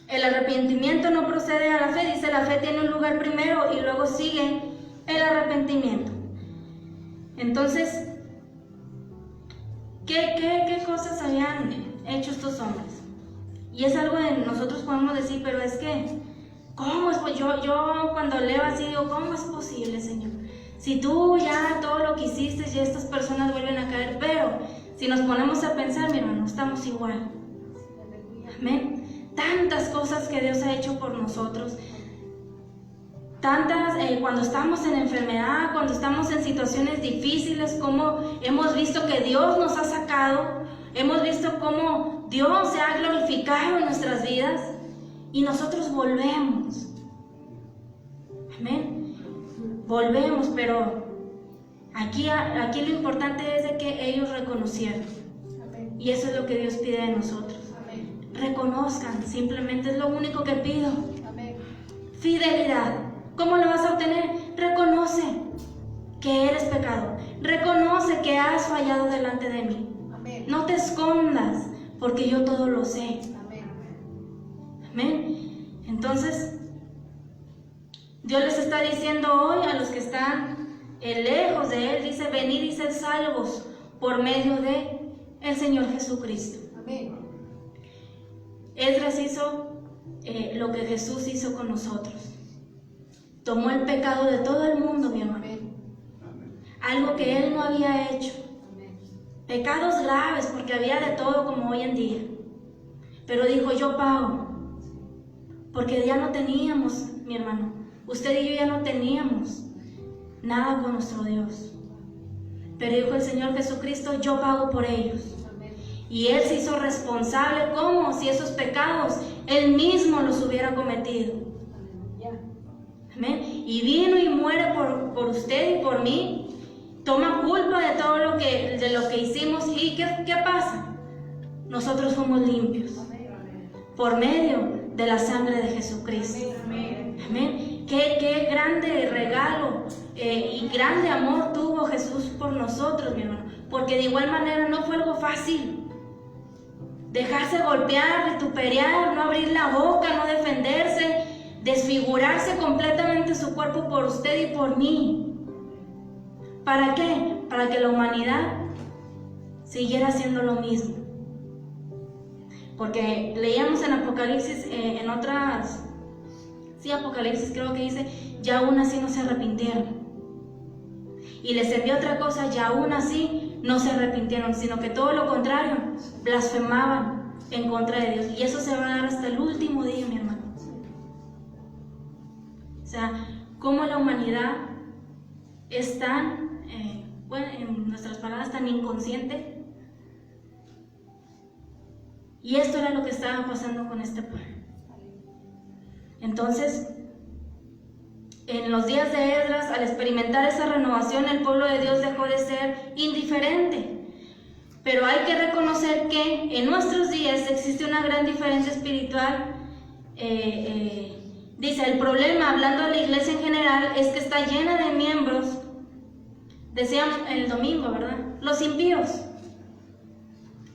El arrepentimiento no procede a la fe, dice la fe tiene un lugar primero y luego sigue el arrepentimiento. Entonces, ¿qué cosas habían hecho estos hombres? Y es algo que nosotros podemos decir, pero es que, ¿cómo es? Pues yo cuando leo así digo, ¿cómo es posible, Señor? Si tú ya todo lo que hiciste y estas personas vuelven a caer, pero si nos ponemos a pensar, mi hermano, estamos igual. Amén. Tantas cosas que Dios ha hecho por nosotros. Tantas, cuando estamos en enfermedad, cuando estamos en situaciones difíciles, como hemos visto que Dios nos ha sacado, hemos visto cómo Dios se ha glorificado en nuestras vidas y nosotros volvemos. Amén. Volvemos, pero aquí lo importante es de que ellos reconocieron. Amén. Y eso es lo que Dios pide de nosotros. Amén. Reconozcan, simplemente es lo único que pido. Amén. Fidelidad. ¿Cómo lo vas a obtener? Reconoce que eres pecador. Reconoce que has fallado delante de mí. Amén. No te escondas, porque yo todo lo sé. Amén. Amén. Entonces, Dios les está diciendo hoy a los que están lejos de Él, dice, venid y sed salvos por medio de el Señor Jesucristo. Amén. Esdras hizo lo que Jesús hizo con nosotros. Tomó el pecado de todo el mundo, mi hermano. Amén. Algo que Él no había hecho. Amén. Pecados graves, porque había de todo como hoy en día. Pero dijo, yo pago. Porque ya no teníamos, mi hermano, usted y yo ya no teníamos nada con nuestro Dios. Pero dijo el Señor Jesucristo, yo pago por ellos. Amén. Y Él se hizo responsable como si esos pecados Él mismo los hubiera cometido. Aleluya. Amén. Y vino y muere por usted y por mí. Toma culpa de todo lo que hicimos. ¿Y qué pasa? Nosotros fuimos limpios Amén. por medio de la sangre de Jesucristo. Amén. Amén. Qué grande regalo y grande amor tuvo Jesús por nosotros, mi hermano. Porque de igual manera no fue algo fácil. Dejarse golpear, vituperar, no abrir la boca, no defenderse, desfigurarse completamente su cuerpo por usted y por mí. ¿Para qué? Para que la humanidad siguiera haciendo lo mismo. Porque leíamos en Apocalipsis, en otras, sí, Apocalipsis creo que dice, ya aún así no se arrepintieron. Y les envió otra cosa, ya aún así no se arrepintieron, sino que todo lo contrario, blasfemaban en contra de Dios. Y eso se va a dar hasta el último día, mi hermano. O sea, cómo la humanidad es tan, bueno, en nuestras palabras, tan inconsciente. Y esto era lo que estaba pasando con este pueblo. Entonces, en los días de Esdras, al experimentar esa renovación, el pueblo de Dios dejó de ser indiferente. Pero hay que reconocer que en nuestros días existe una gran diferencia espiritual. Dice, el problema, hablando de la iglesia en general, es que está llena de miembros, decíamos el domingo, ¿verdad? Los impíos.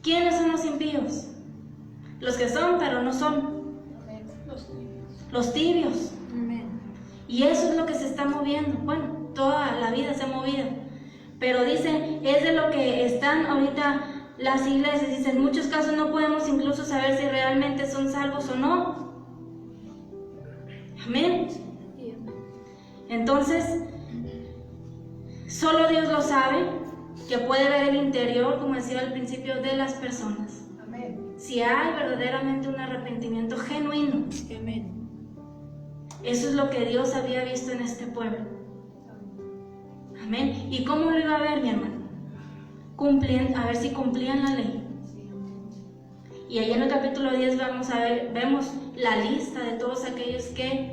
¿Quiénes son los impíos? Los que son, pero no son. Amén. Los tibios. Amén. Y eso es lo que se está moviendo. Bueno, toda la vida se ha movido. Pero dice, es de lo que están ahorita las iglesias. Dice, en muchos casos no podemos incluso saber si realmente son salvos o no. Amén. Entonces, solo Dios lo sabe, que puede ver el interior, como decía al principio, de las personas. Amén. Si hay verdaderamente un arrepentimiento genuino. Amén. Eso es lo que Dios había visto en este pueblo. Amén. ¿Y cómo lo iba a ver, mi hermano? A ver si cumplían la ley. Y ahí en el capítulo 10 vemos la lista de todos aquellos que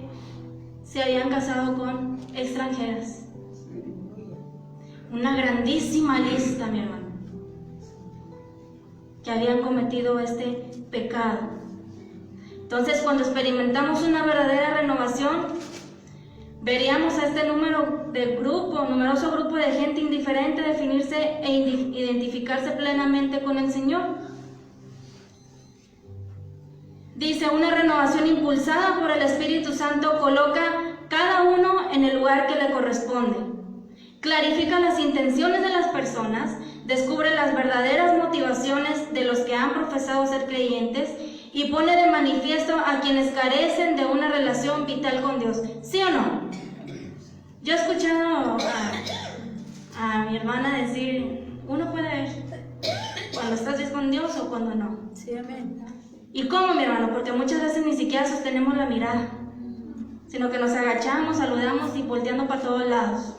se habían casado con extranjeras. una grandísima lista, mi hermano, que habían cometido este pecado. Entonces, cuando experimentamos una verdadera renovación, veríamos a este numeroso grupo de gente indiferente definirse e identificarse plenamente con el Señor. Dice, una renovación impulsada por el Espíritu Santo coloca cada uno en el lugar que le corresponde. Clarifica las intenciones de las personas, descubre las verdaderas motivaciones de los que han profesado ser creyentes y pone de manifiesto a quienes carecen de una relación vital con Dios. ¿Sí o no? Yo he escuchado a mi hermana decir, uno puede ver cuando estás bien con Dios o cuando no. Sí, amén. ¿Y cómo, mi hermano? Porque muchas veces ni siquiera sostenemos la mirada, sino que nos agachamos, saludamos y volteando para todos lados.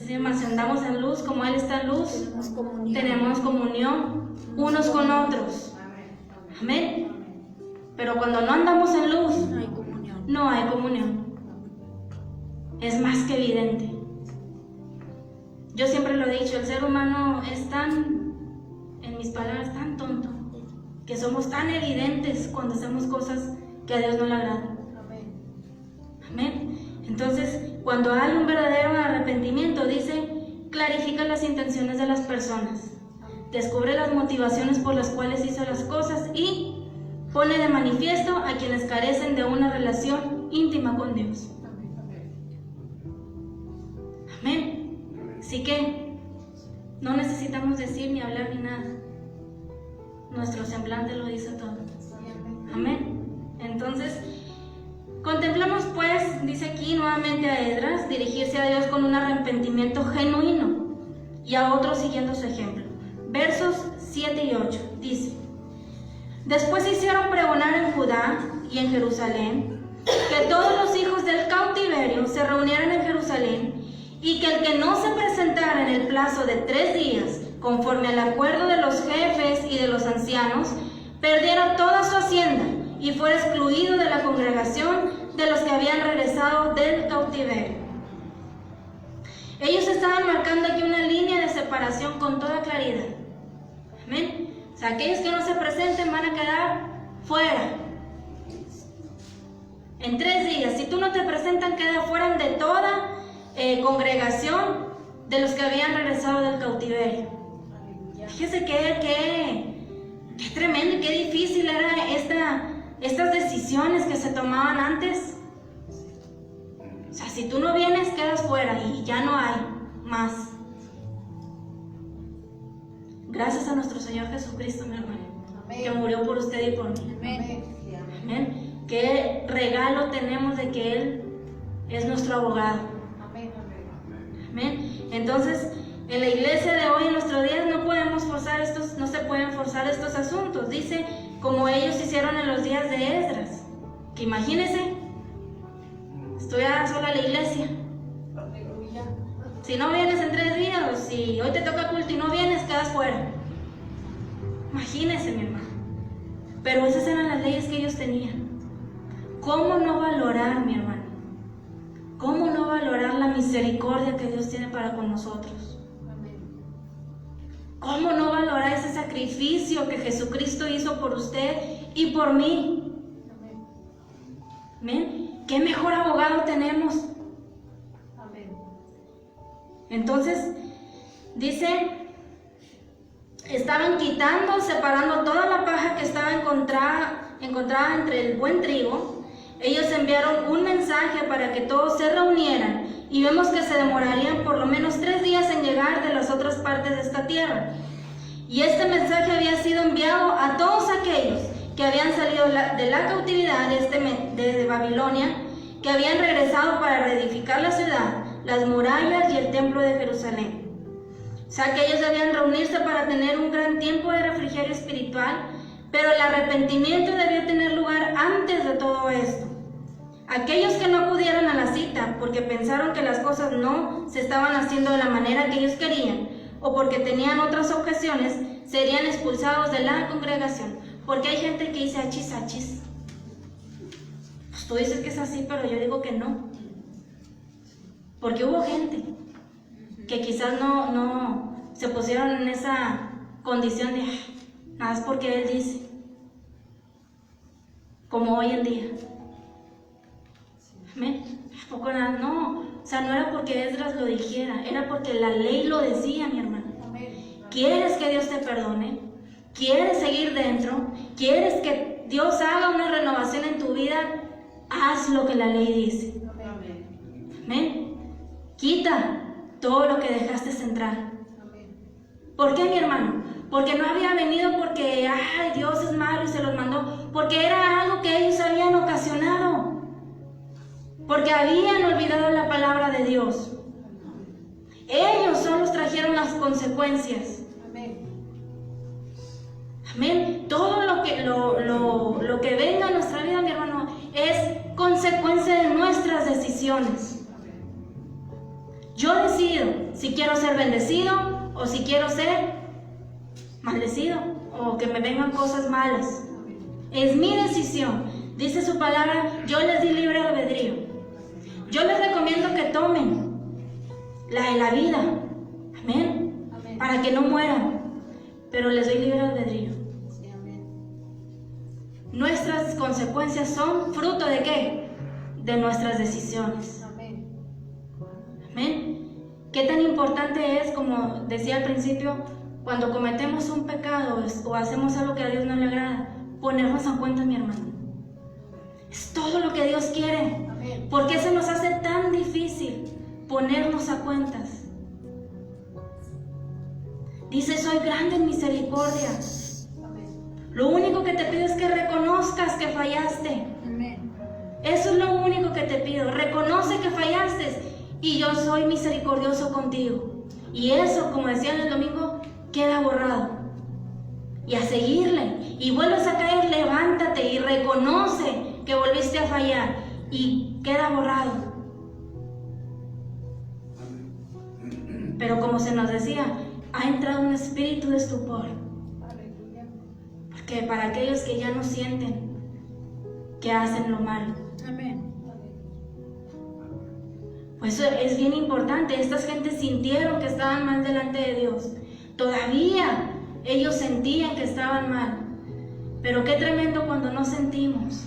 Si andamos en luz, como Él está en luz, tenemos comunión unos con otros. Amén. Pero cuando no andamos en luz, no hay comunión. Es más que evidente. Yo siempre lo he dicho, el ser humano es tan, en mis palabras, tan tonto, que somos tan evidentes cuando hacemos cosas que a Dios no le agradan. Amén. Entonces, cuando hay un verdadero arrepentimiento, dice, clarifica las intenciones de las personas, descubre las motivaciones por las cuales hizo las cosas y pone de manifiesto a quienes carecen de una relación íntima con Dios. Amén. Así que no necesitamos decir ni hablar ni nada. Nuestro semblante lo dice todo. Amén. Entonces, contemplamos pues, dice aquí nuevamente a Esdras, dirigirse a Dios con un arrepentimiento genuino y a otros siguiendo su ejemplo. Versos 7 y 8 dice: Después hicieron pregonar en Judá y en Jerusalén que todos los hijos del cautiverio se reunieran en Jerusalén y que el que no se presentara en el plazo de 3 días, conforme al acuerdo de los jefes y de los ancianos, perdiera toda su hacienda y fuera excluido de la congregación de los que habían regresado del cautiverio. Ellos estaban marcando aquí una línea de separación con toda claridad. Amén. O sea, aquellos que no se presenten van a quedar fuera. En 3 días, si tú no te presentas, queda fuera de toda congregación de los que habían regresado del cautiverio. Fíjese que tremendo y qué difícil era estas decisiones que se tomaban antes. O sea, si tú no vienes, quedas fuera y ya no hay más. Gracias a nuestro Señor Jesucristo, mi hermano, que murió por usted y por mí. Amén. Amén. Qué regalo tenemos de que Él es nuestro abogado. Amén. Entonces, en la iglesia de hoy, en nuestros días, no se pueden forzar estos asuntos. Dice, como ellos hicieron en los días de Esdras. Que imagínense, estoy sola en la iglesia. Si no vienes en 3 días, o si hoy te toca culto y no vienes, quedas fuera. Imagínense, mi hermano. Pero esas eran las leyes que ellos tenían. ¿Cómo no valorar, mi hermano? ¿Cómo no valorar la misericordia que Dios tiene para con nosotros? ¿Cómo no valorar ese sacrificio que Jesucristo hizo por usted y por mí? Amén. ¿Qué mejor abogado tenemos? Amén. Entonces, dice, estaban quitando, separando toda la paja que estaba encontrada entre el buen trigo. Ellos enviaron un mensaje para que todos se reunieran y vemos que se demorarían por lo menos 3 días en llegar de las otras partes de esta tierra. Y este mensaje había sido enviado a todos aquellos que habían salido de la cautividad de Babilonia, que habían regresado para reedificar la ciudad, las murallas y el templo de Jerusalén. O sea que ellos debían reunirse para tener un gran tiempo de refrigerio espiritual, pero el arrepentimiento debía tener lugar antes de todo esto. Aquellos que no acudieron a la cita porque pensaron que las cosas no se estaban haciendo de la manera que ellos querían o porque tenían otras objeciones, serían expulsados de la congregación. Porque hay gente que dice achis. Pues tú dices que es así, pero yo digo que no. Porque hubo gente que quizás no se pusieron en esa condición de nada es porque Él dice, como hoy en día. Amén. ¿Poco nada? No, o sea, no era porque Esdras lo dijera, era porque la ley lo decía, mi hermano. ¿Quieres que Dios te perdone? ¿Quieres seguir dentro? ¿Quieres que Dios haga una renovación en tu vida? Haz lo que la ley dice. Amén. Quita todo lo que dejaste entrar. ¿Por qué, mi hermano? Porque no había venido porque ay, Dios es malo y se los mandó, porque era algo que ellos habían ocasionado, porque habían olvidado la palabra de Dios. Ellos solos trajeron las consecuencias. Amén. Todo lo que venga a nuestra vida, mi hermano, es consecuencia de nuestras decisiones. Yo decido si quiero ser bendecido o si quiero ser maldecido o que me vengan cosas malas. Es mi decisión. Dice su palabra, yo les di libre albedrío. Yo les recomiendo que tomen la de la vida. Amén. Para que no mueran. Pero les doy libre albedrío. Nuestras consecuencias son fruto de ¿qué? De nuestras decisiones. Amén. ¿Qué tan importante es, como decía al principio, cuando cometemos un pecado o hacemos algo que a Dios no le agrada, ponernos a cuenta, mi hermano? Es todo lo que Dios quiere. ¿Por qué se nos hace tan difícil ponernos a cuentas? Dice, soy grande en misericordia. Lo único que te pido es que reconozcas que fallaste. Eso es lo único que te pido. Reconoce que fallaste y yo soy misericordioso contigo. Y eso, como decían el domingo, queda borrado. Y a seguirle. Y vuelves a caer, levántate y reconoce que volviste a fallar. Y queda borrado. Pero como se nos decía, ha entrado un espíritu de estupor. Porque para aquellos que ya no sienten que hacen lo malo. Amén. Pues eso es bien importante. Estas gentes sintieron que estaban mal delante de Dios. Todavía ellos sentían que estaban mal. Pero qué tremendo cuando no sentimos.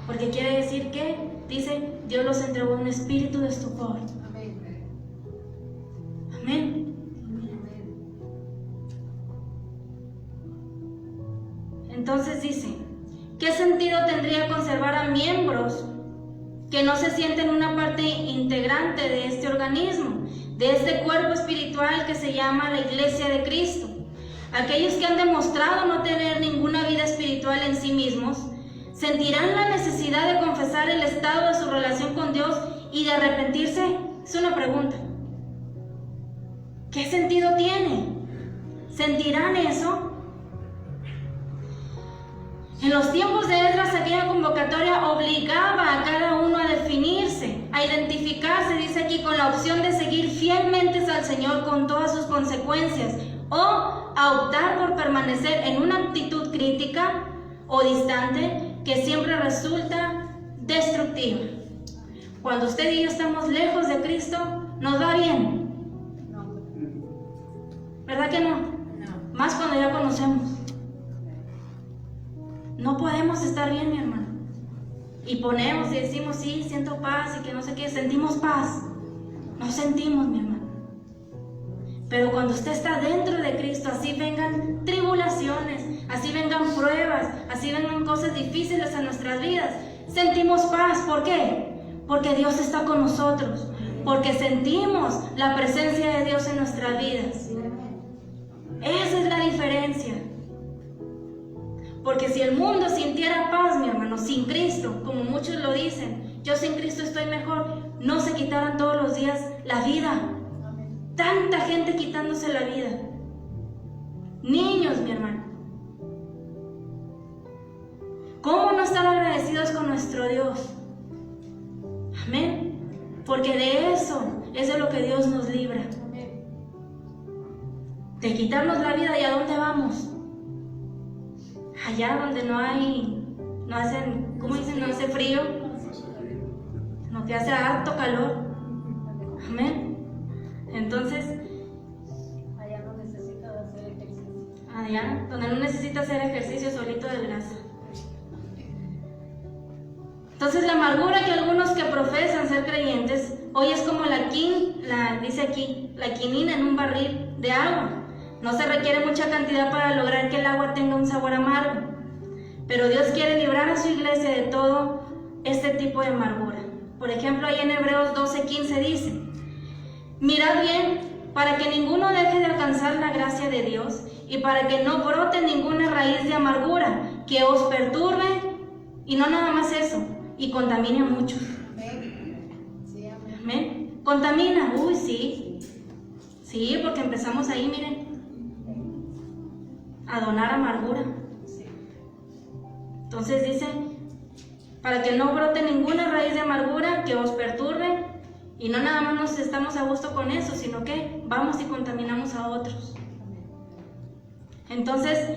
Porque quiere decir que, dice, Dios los entregó un espíritu de estupor. Amén. Entonces dice, ¿qué sentido tendría conservar a miembros que no se sienten una parte integrante de este organismo, de este cuerpo espiritual que se llama la Iglesia de Cristo? Aquellos que han demostrado no tener ninguna vida espiritual en sí mismos, sentirán la necesidad de confesar el estado de su relación con Dios y de arrepentirse. Es una pregunta. ¿Qué sentido tiene? ¿Sentirán eso? En los tiempos de Esdras, aquella convocatoria obligaba a cada uno a definirse, a identificarse, dice aquí, con la opción de seguir fielmente al Señor con todas sus consecuencias, o a optar por permanecer en una actitud crítica o distante que siempre resulta destructiva. Cuando usted y yo estamos lejos de Cristo, nos va bien. ¿Verdad que no? Más cuando ya conocemos. No podemos estar bien, mi hermano. Y ponemos y decimos, sí, siento paz y que no sé qué, sentimos paz. No sentimos, mi hermano. Pero cuando usted está dentro de Cristo, así vengan tribulaciones, así vengan pruebas, así vengan cosas difíciles en nuestras vidas, sentimos paz. ¿Por qué? Porque Dios está con nosotros. Porque sentimos la presencia de Dios en nuestras vidas. Esa es la diferencia. Porque si el mundo sintiera paz, mi hermano, sin Cristo, como muchos lo dicen, yo sin Cristo estoy mejor, no se quitaran todos los días la vida. Tanta gente quitándose la vida. Niños, mi hermano. ¿Cómo no estar agradecidos con nuestro Dios? Amén. Porque de eso es de lo que Dios nos libra. De quitarnos la vida. ¿Y a dónde vamos? Allá donde no hacen, ¿cómo dicen? No hace frío, no que hace harto calor. Amén. Entonces, allá no necesita hacer ejercicio. allá, donde no necesita hacer ejercicio, solito adelgaza. Entonces, la amargura que algunos que profesan ser creyentes, hoy es como dice aquí, la quinina en un barril de agua. No se requiere mucha cantidad para lograr que el agua tenga un sabor amargo. Pero Dios quiere librar a su iglesia de todo este tipo de amargura. Por ejemplo, ahí en Hebreos 12:15 dice: mirad bien, para que ninguno deje de alcanzar la gracia de Dios y para que no brote ninguna raíz de amargura que os perturbe, y no nada más eso, y contamine a muchos. Amén. Contamina, sí, porque empezamos ahí, miren, a donar amargura. Entonces dice, para que no brote ninguna raíz de amargura que os perturbe, y no nada más nos estamos a gusto con eso, sino que vamos y contaminamos a otros. Entonces,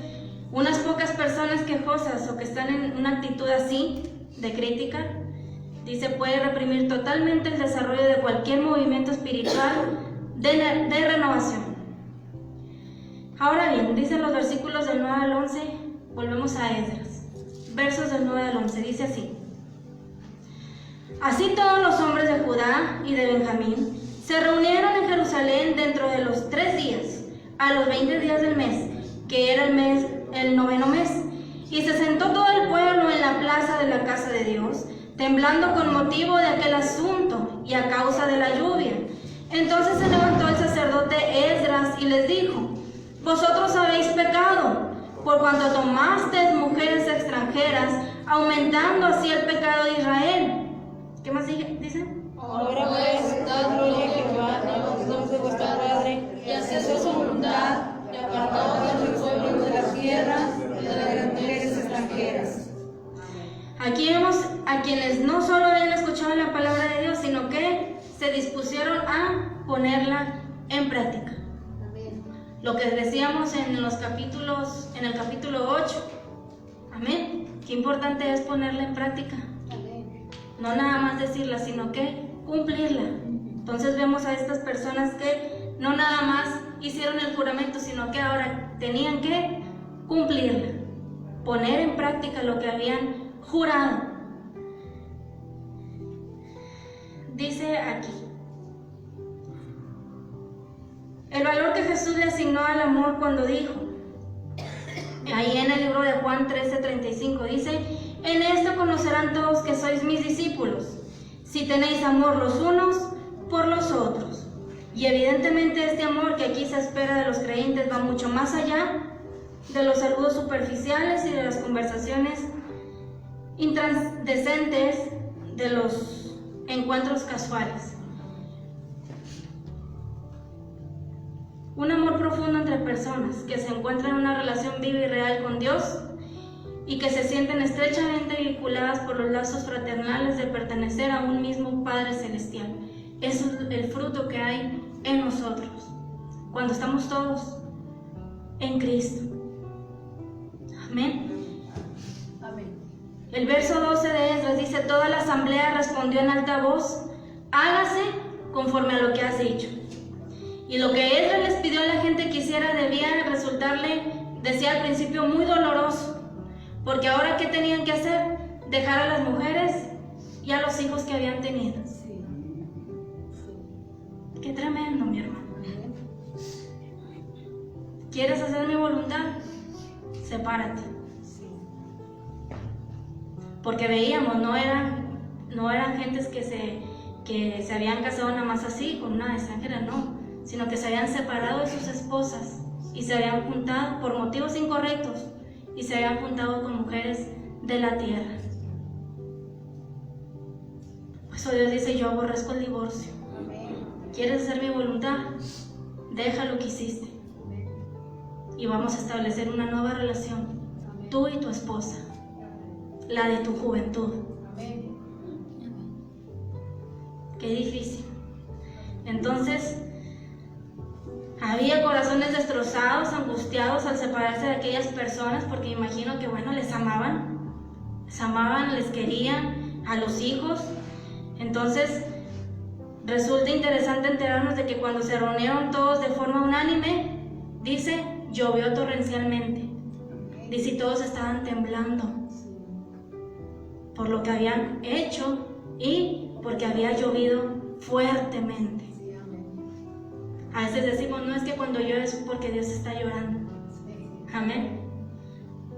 unas pocas personas quejosas o que están en una actitud así, de crítica, dice, puede reprimir totalmente el desarrollo de cualquier movimiento espiritual de renovación. Ahora bien, dicen los versículos del 9 al 11, volvemos a Esdras. Versos del 9 al 11, dice así: así todos los hombres de Judá y de Benjamín se reunieron en Jerusalén dentro de los 3 días, a los 20 días del mes, que era el 9º mes, y se sentó todo el pueblo en la plaza de la casa de Dios, temblando con motivo de aquel asunto y a causa de la lluvia. Entonces se levantó el sacerdote Esdras y les dijo: vosotros habéis pecado, por cuanto tomasteis mujeres extranjeras, aumentando así el pecado de Israel. ¿Qué más dice? Ahora pues, dad gloria a Jehová, Dios de vuestro Padre, y haced su voluntad, y apartaos de los pueblos de las tierras, de las mujeres extranjeras. Aquí vemos a quienes no solo habían escuchado la palabra de Dios, sino que se dispusieron a ponerla en práctica. Lo que decíamos en el capítulo 8. Amén. Qué importante es ponerla en práctica. No nada más decirla, sino que cumplirla. Entonces vemos a estas personas que no nada más hicieron el juramento, sino que ahora tenían que cumplirla, poner en práctica lo que habían jurado. Dice aquí: el valor que Jesús le asignó al amor cuando dijo, ahí en el libro de Juan 13:35 dice: en esto conocerán todos que sois mis discípulos, si tenéis amor los unos por los otros. Y evidentemente este amor que aquí se espera de los creyentes va mucho más allá de los saludos superficiales y de las conversaciones intranscendentes de los encuentros casuales. Un amor profundo entre personas que se encuentran en una relación viva y real con Dios y que se sienten estrechamente vinculadas por los lazos fraternales de pertenecer a un mismo Padre Celestial. Eso es el fruto que hay en nosotros cuando estamos todos en Cristo. Amén. Amén. El verso 12 de Esdras dice: toda la asamblea respondió en alta voz: hágase conforme a lo que has dicho. Y lo que Esdras les pidió a la gente que hiciera debía resultarle, decía al principio, muy doloroso, porque ahora ¿qué tenían que hacer? Dejar a las mujeres y a los hijos que habían tenido. Qué tremendo, mi hermano. ¿Quieres hacer mi voluntad? Sepárate. Porque veíamos, no eran gentes que se habían casado nada más así, con una extranjera, no, sino que se habían separado de sus esposas y se habían juntado por motivos incorrectos y se habían juntado con mujeres de la tierra. Por eso Dios dice: yo aborrezco el divorcio. ¿Quieres hacer mi voluntad? Deja lo que hiciste y vamos a establecer una nueva relación, tú y tu esposa, la de tu juventud. Qué difícil. Entonces, había corazones destrozados, angustiados al separarse de aquellas personas, porque imagino que, bueno, les amaban, les querían, a los hijos. Entonces, resulta interesante enterarnos de que cuando se reunieron todos de forma unánime, dice, llovió torrencialmente. Dice, y todos estaban temblando por lo que habían hecho y porque había llovido fuertemente. A veces decimos, no, es que cuando llueve es porque Dios está llorando. Amén.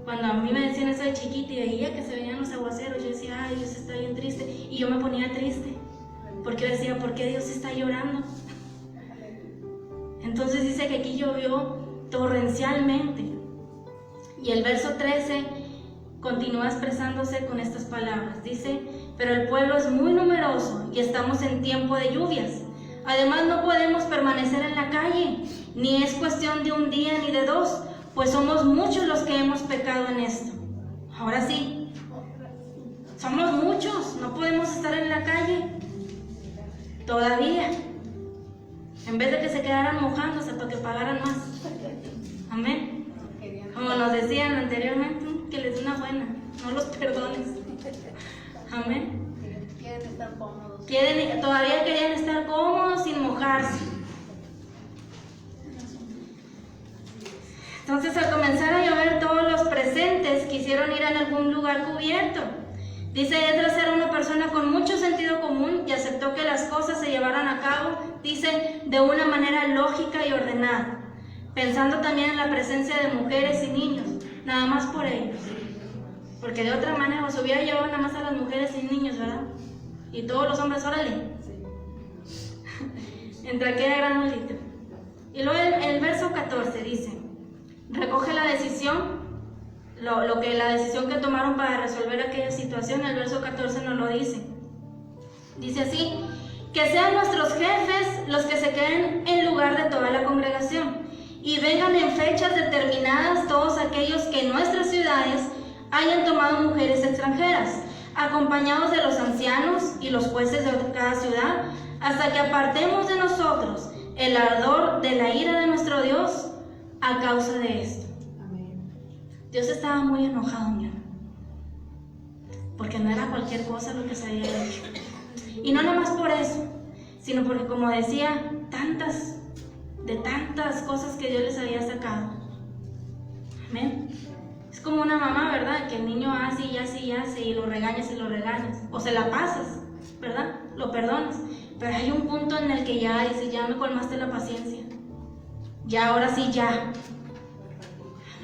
Cuando a mí me decían eso de chiquita y veía que se venían los aguaceros, yo decía, ay, Dios está bien triste. Y yo me ponía triste, porque yo decía, ¿por qué Dios está llorando? Entonces dice que aquí llovió torrencialmente. Y el verso 13 continúa expresándose con estas palabras. Dice, pero el pueblo es muy numeroso y estamos en tiempo de lluvias. Además no podemos permanecer en la calle, ni es cuestión de un día ni de dos, pues somos muchos los que hemos pecado en esto. Ahora sí, somos muchos, no podemos estar en la calle todavía. En vez de que se quedaran mojándose para que pagaran más. Amén. Como nos decían anteriormente, que les dé una buena, no los perdones. Amén. Quieren estar cómodos. Todavía querían estar cómodos sin mojarse. Entonces, al comenzar a llover, todos los presentes quisieron ir a algún lugar cubierto. Dice Esdras era una persona con mucho sentido común y aceptó que las cosas se llevaran a cabo, dice, de una manera lógica y ordenada, pensando también en la presencia de mujeres y niños, nada más por ellos. Porque de otra manera se hubiera llevado nada más a las mujeres y niños, ¿verdad? Y todos los hombres, órale. Entre aquella gran multitud. Y luego el verso 14 dice, recoge la decisión, la decisión que tomaron para resolver aquella situación. El verso 14 nos lo dice. Dice así, que sean nuestros jefes los que se queden en lugar de toda la congregación, y vengan en fechas determinadas todos aquellos que en nuestras ciudades hayan tomado mujeres extranjeras, acompañados de los ancianos y los jueces de cada ciudad, hasta que apartemos de nosotros el ardor de la ira de nuestro Dios a causa de esto. Amén. Dios estaba muy enojado, mi amor, porque no era cualquier cosa lo que se había hecho. Y no nomás por eso, sino porque, como decía, tantas cosas que Dios les había sacado. Amén. Es como una mamá, ¿verdad? Que el niño hace y hace y hace y lo regañas y lo regañas. O se la pasas, ¿verdad? Lo perdonas. Pero hay un punto en el que ya dices, ya me colmaste la paciencia. Ya, ahora sí, ya.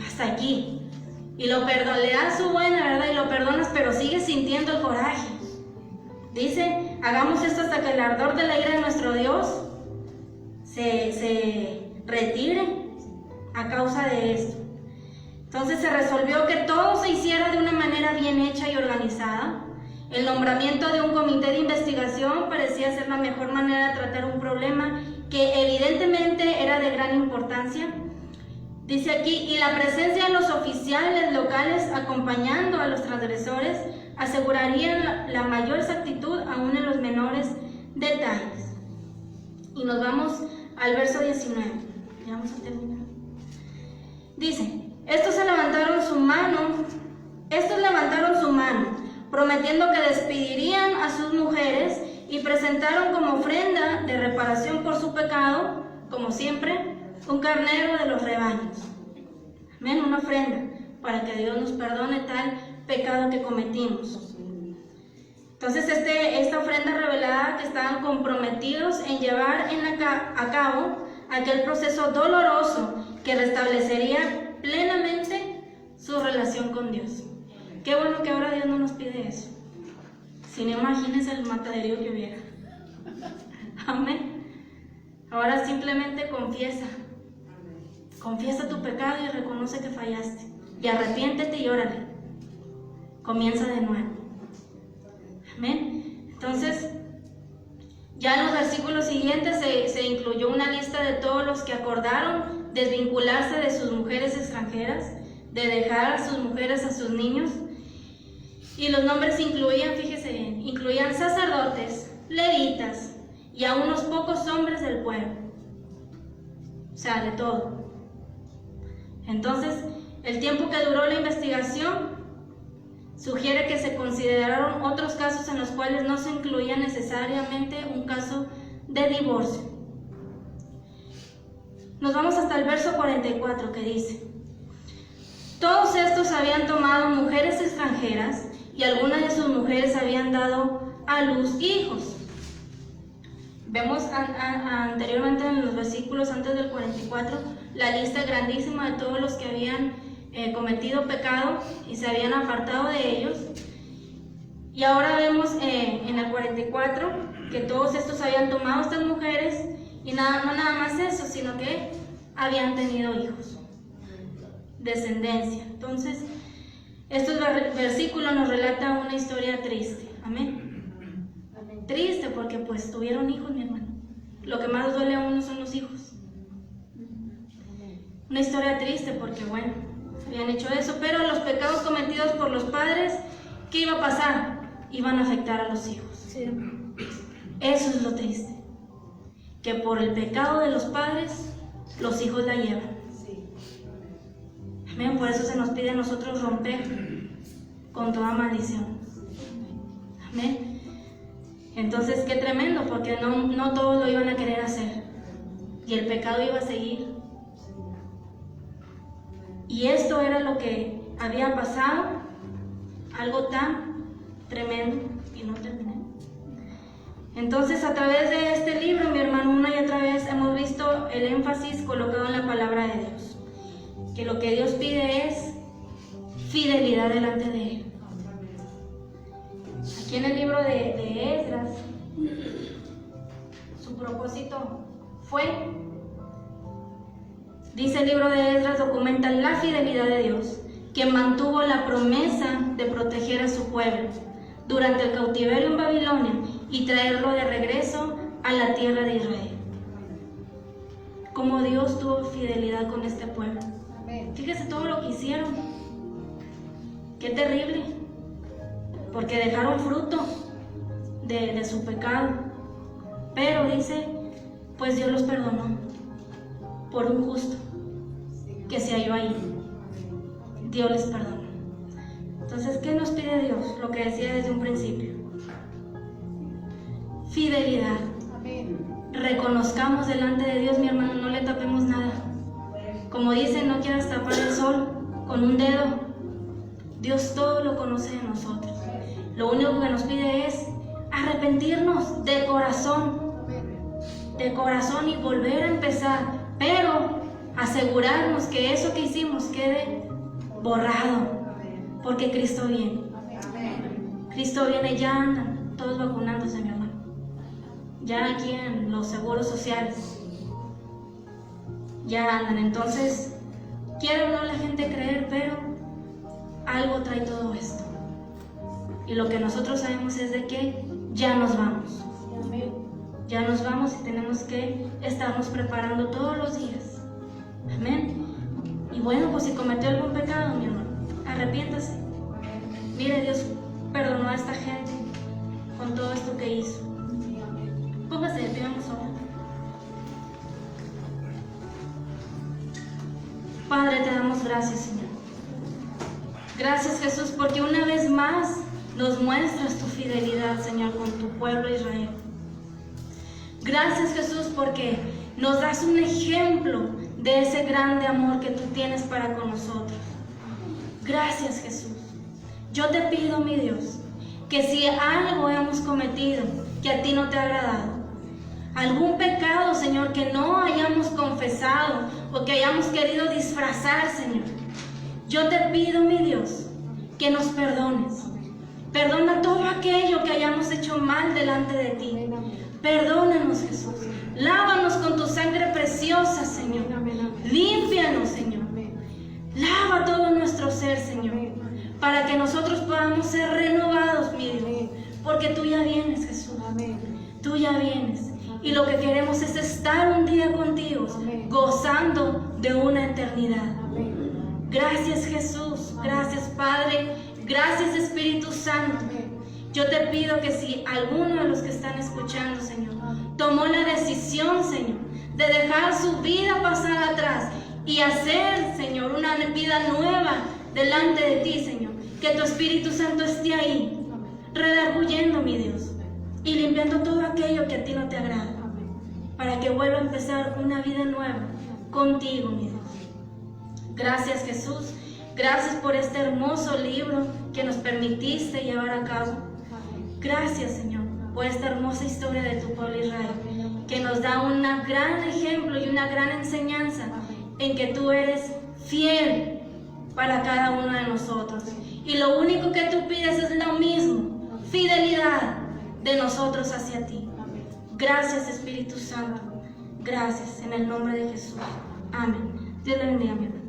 Hasta aquí. Y lo perdonas, le das su buena, ¿verdad? Y lo perdonas, pero sigues sintiendo el coraje. Dice, hagamos esto hasta que el ardor de la ira de nuestro Dios se retire a causa de esto. Entonces se resolvió que todo se hiciera de una manera bien hecha y organizada. El nombramiento de un comité de investigación parecía ser la mejor manera de tratar un problema que evidentemente era de gran importancia. Dice aquí, y la presencia de los oficiales locales acompañando a los transgresores asegurarían la mayor exactitud aún en los menores detalles. Y nos vamos al verso 19. Ya vamos a terminar. Dice, estos levantaron su mano, prometiendo que despedirían a sus mujeres y presentaron como ofrenda de reparación por su pecado, como siempre, un carnero de los rebaños. Amén, una ofrenda para que Dios nos perdone tal pecado que cometimos. Entonces esta ofrenda revelaba que estaban comprometidos en llevar a cabo aquel proceso doloroso que restablecería plenamente su relación con Dios. Qué bueno que ahora Dios no nos pide eso. Si no, imagínense el mataderío que hubiera. Amén. Ahora simplemente confiesa. Confiesa tu pecado y reconoce que fallaste. Y arrepiéntete y órale. Comienza de nuevo. Amén. Entonces, ya en los versículos siguientes se incluyó una lista de todos los que acordaron desvincularse de sus mujeres extranjeras, de dejar a sus mujeres a sus niños. Y los nombres incluían, fíjese bien, incluían sacerdotes, levitas y a unos pocos hombres del pueblo. O sea, de todo. Entonces, el tiempo que duró la investigación sugiere que se consideraron otros casos en los cuales no se incluía necesariamente un caso de divorcio. Nos vamos hasta el verso 44 que dice: todos estos habían tomado mujeres extranjeras y algunas de sus mujeres habían dado a luz hijos. Vemos anteriormente en los versículos antes del 44 la lista grandísima de todos los que habían cometido pecado y se habían apartado de ellos. Y ahora vemos en el 44 que todos estos habían tomado estas mujeres y no nada más eso, sino que habían tenido hijos, descendencia. Entonces, estos versículos nos relatan una historia triste. Amén. Triste porque pues tuvieron hijos, mi hermano. Lo que más duele a uno son los hijos. Una historia triste porque bueno, habían hecho eso, pero los pecados cometidos por los padres, ¿qué iba a pasar? Iban a afectar a los hijos. Sí. Eso es lo triste, que por el pecado de los padres, los hijos la llevan. Amén. Por eso se nos pide a nosotros romper con toda maldición. Amén. Entonces, qué tremendo, porque no todos lo iban a querer hacer. Y el pecado iba a seguir. Y esto era lo que había pasado, algo tan tremendo, y no terminé. Entonces, a través de este libro, mi hermano, una y otra vez hemos visto el énfasis colocado en la palabra de Dios. Que lo que Dios pide es fidelidad delante de Él. Aquí en el libro de Esdras, su propósito fue, dice el libro de Esdras, documenta la fidelidad de Dios, que mantuvo la promesa de proteger a su pueblo durante el cautiverio en Babilonia y traerlo de regreso a la tierra de Israel. Como Dios tuvo fidelidad con este pueblo. Fíjese todo lo que hicieron. Qué terrible. Porque dejaron fruto de su pecado. Pero dice, pues Dios los perdonó por un justo que se halló ahí. Dios les perdonó. Entonces, ¿qué nos pide Dios? Lo que decía desde un principio. Fidelidad. Reconozcamos delante de Dios, mi hermano, no le tapemos nada. Como dicen, no quieras tapar el sol con un dedo. Dios todo lo conoce de nosotros. Lo único que nos pide es arrepentirnos de corazón y volver a empezar, pero asegurarnos que eso que hicimos quede borrado, porque Cristo viene. Cristo viene, ya andan todos vacunándose, mi hermano. Ya aquí en los seguros sociales ya andan. Entonces, quiere o no la gente creer, pero algo trae todo esto. Y lo que nosotros sabemos es de que ya nos vamos. Ya nos vamos y tenemos que estarnos preparando todos los días. Amén. Y bueno, pues si cometió algún pecado, mi hermano, arrepiéntase. Mire, Dios perdonó a esta gente con todo esto que hizo. Póngase de pie, vamos a orar. Padre, te damos gracias, Señor. Gracias, Jesús, porque una vez más nos muestras tu fidelidad, Señor, con tu pueblo Israel. Gracias, Jesús, porque nos das un ejemplo de ese grande amor que tú tienes para con nosotros. Gracias, Jesús. Yo te pido, mi Dios, que si algo hemos cometido que a ti no te ha agradado, algún pecado, Señor, que no hayamos confesado o que hayamos querido disfrazar, Señor, yo te pido, mi Dios, que nos perdones. Perdona todo aquello que hayamos hecho mal delante de ti. Perdónanos, Jesús. Lávanos con tu sangre preciosa, Señor. Límpianos, Señor. Lava todo nuestro ser, Señor, para que nosotros podamos ser renovados, mi Dios. Porque tú ya vienes, Jesús. Tú ya vienes. Y lo que queremos es estar un día contigo, gozando de una eternidad. Gracias, Jesús. Gracias, Padre. Gracias, Espíritu Santo. Yo te pido que si alguno de los que están escuchando, Señor, tomó la decisión, Señor, de dejar su vida pasar atrás y hacer, Señor, una vida nueva delante de ti, Señor, que tu Espíritu Santo esté ahí, redarguyendo, mi Dios, y limpiando todo aquello que a ti no te agrada. para que vuelva a empezar una vida nueva contigo, mi Dios. Gracias, Jesús. Gracias por este hermoso libro que nos permitiste llevar a cabo. Gracias, Señor, por esta hermosa historia de tu pueblo Israel, que nos da un gran ejemplo y una gran enseñanza en que tú eres fiel para cada uno de nosotros. Y lo único que tú pides es lo mismo, fidelidad de nosotros hacia ti. Gracias, Espíritu Santo. Gracias, en el nombre de Jesús. Amén. Dios le bendiga, mi hermano.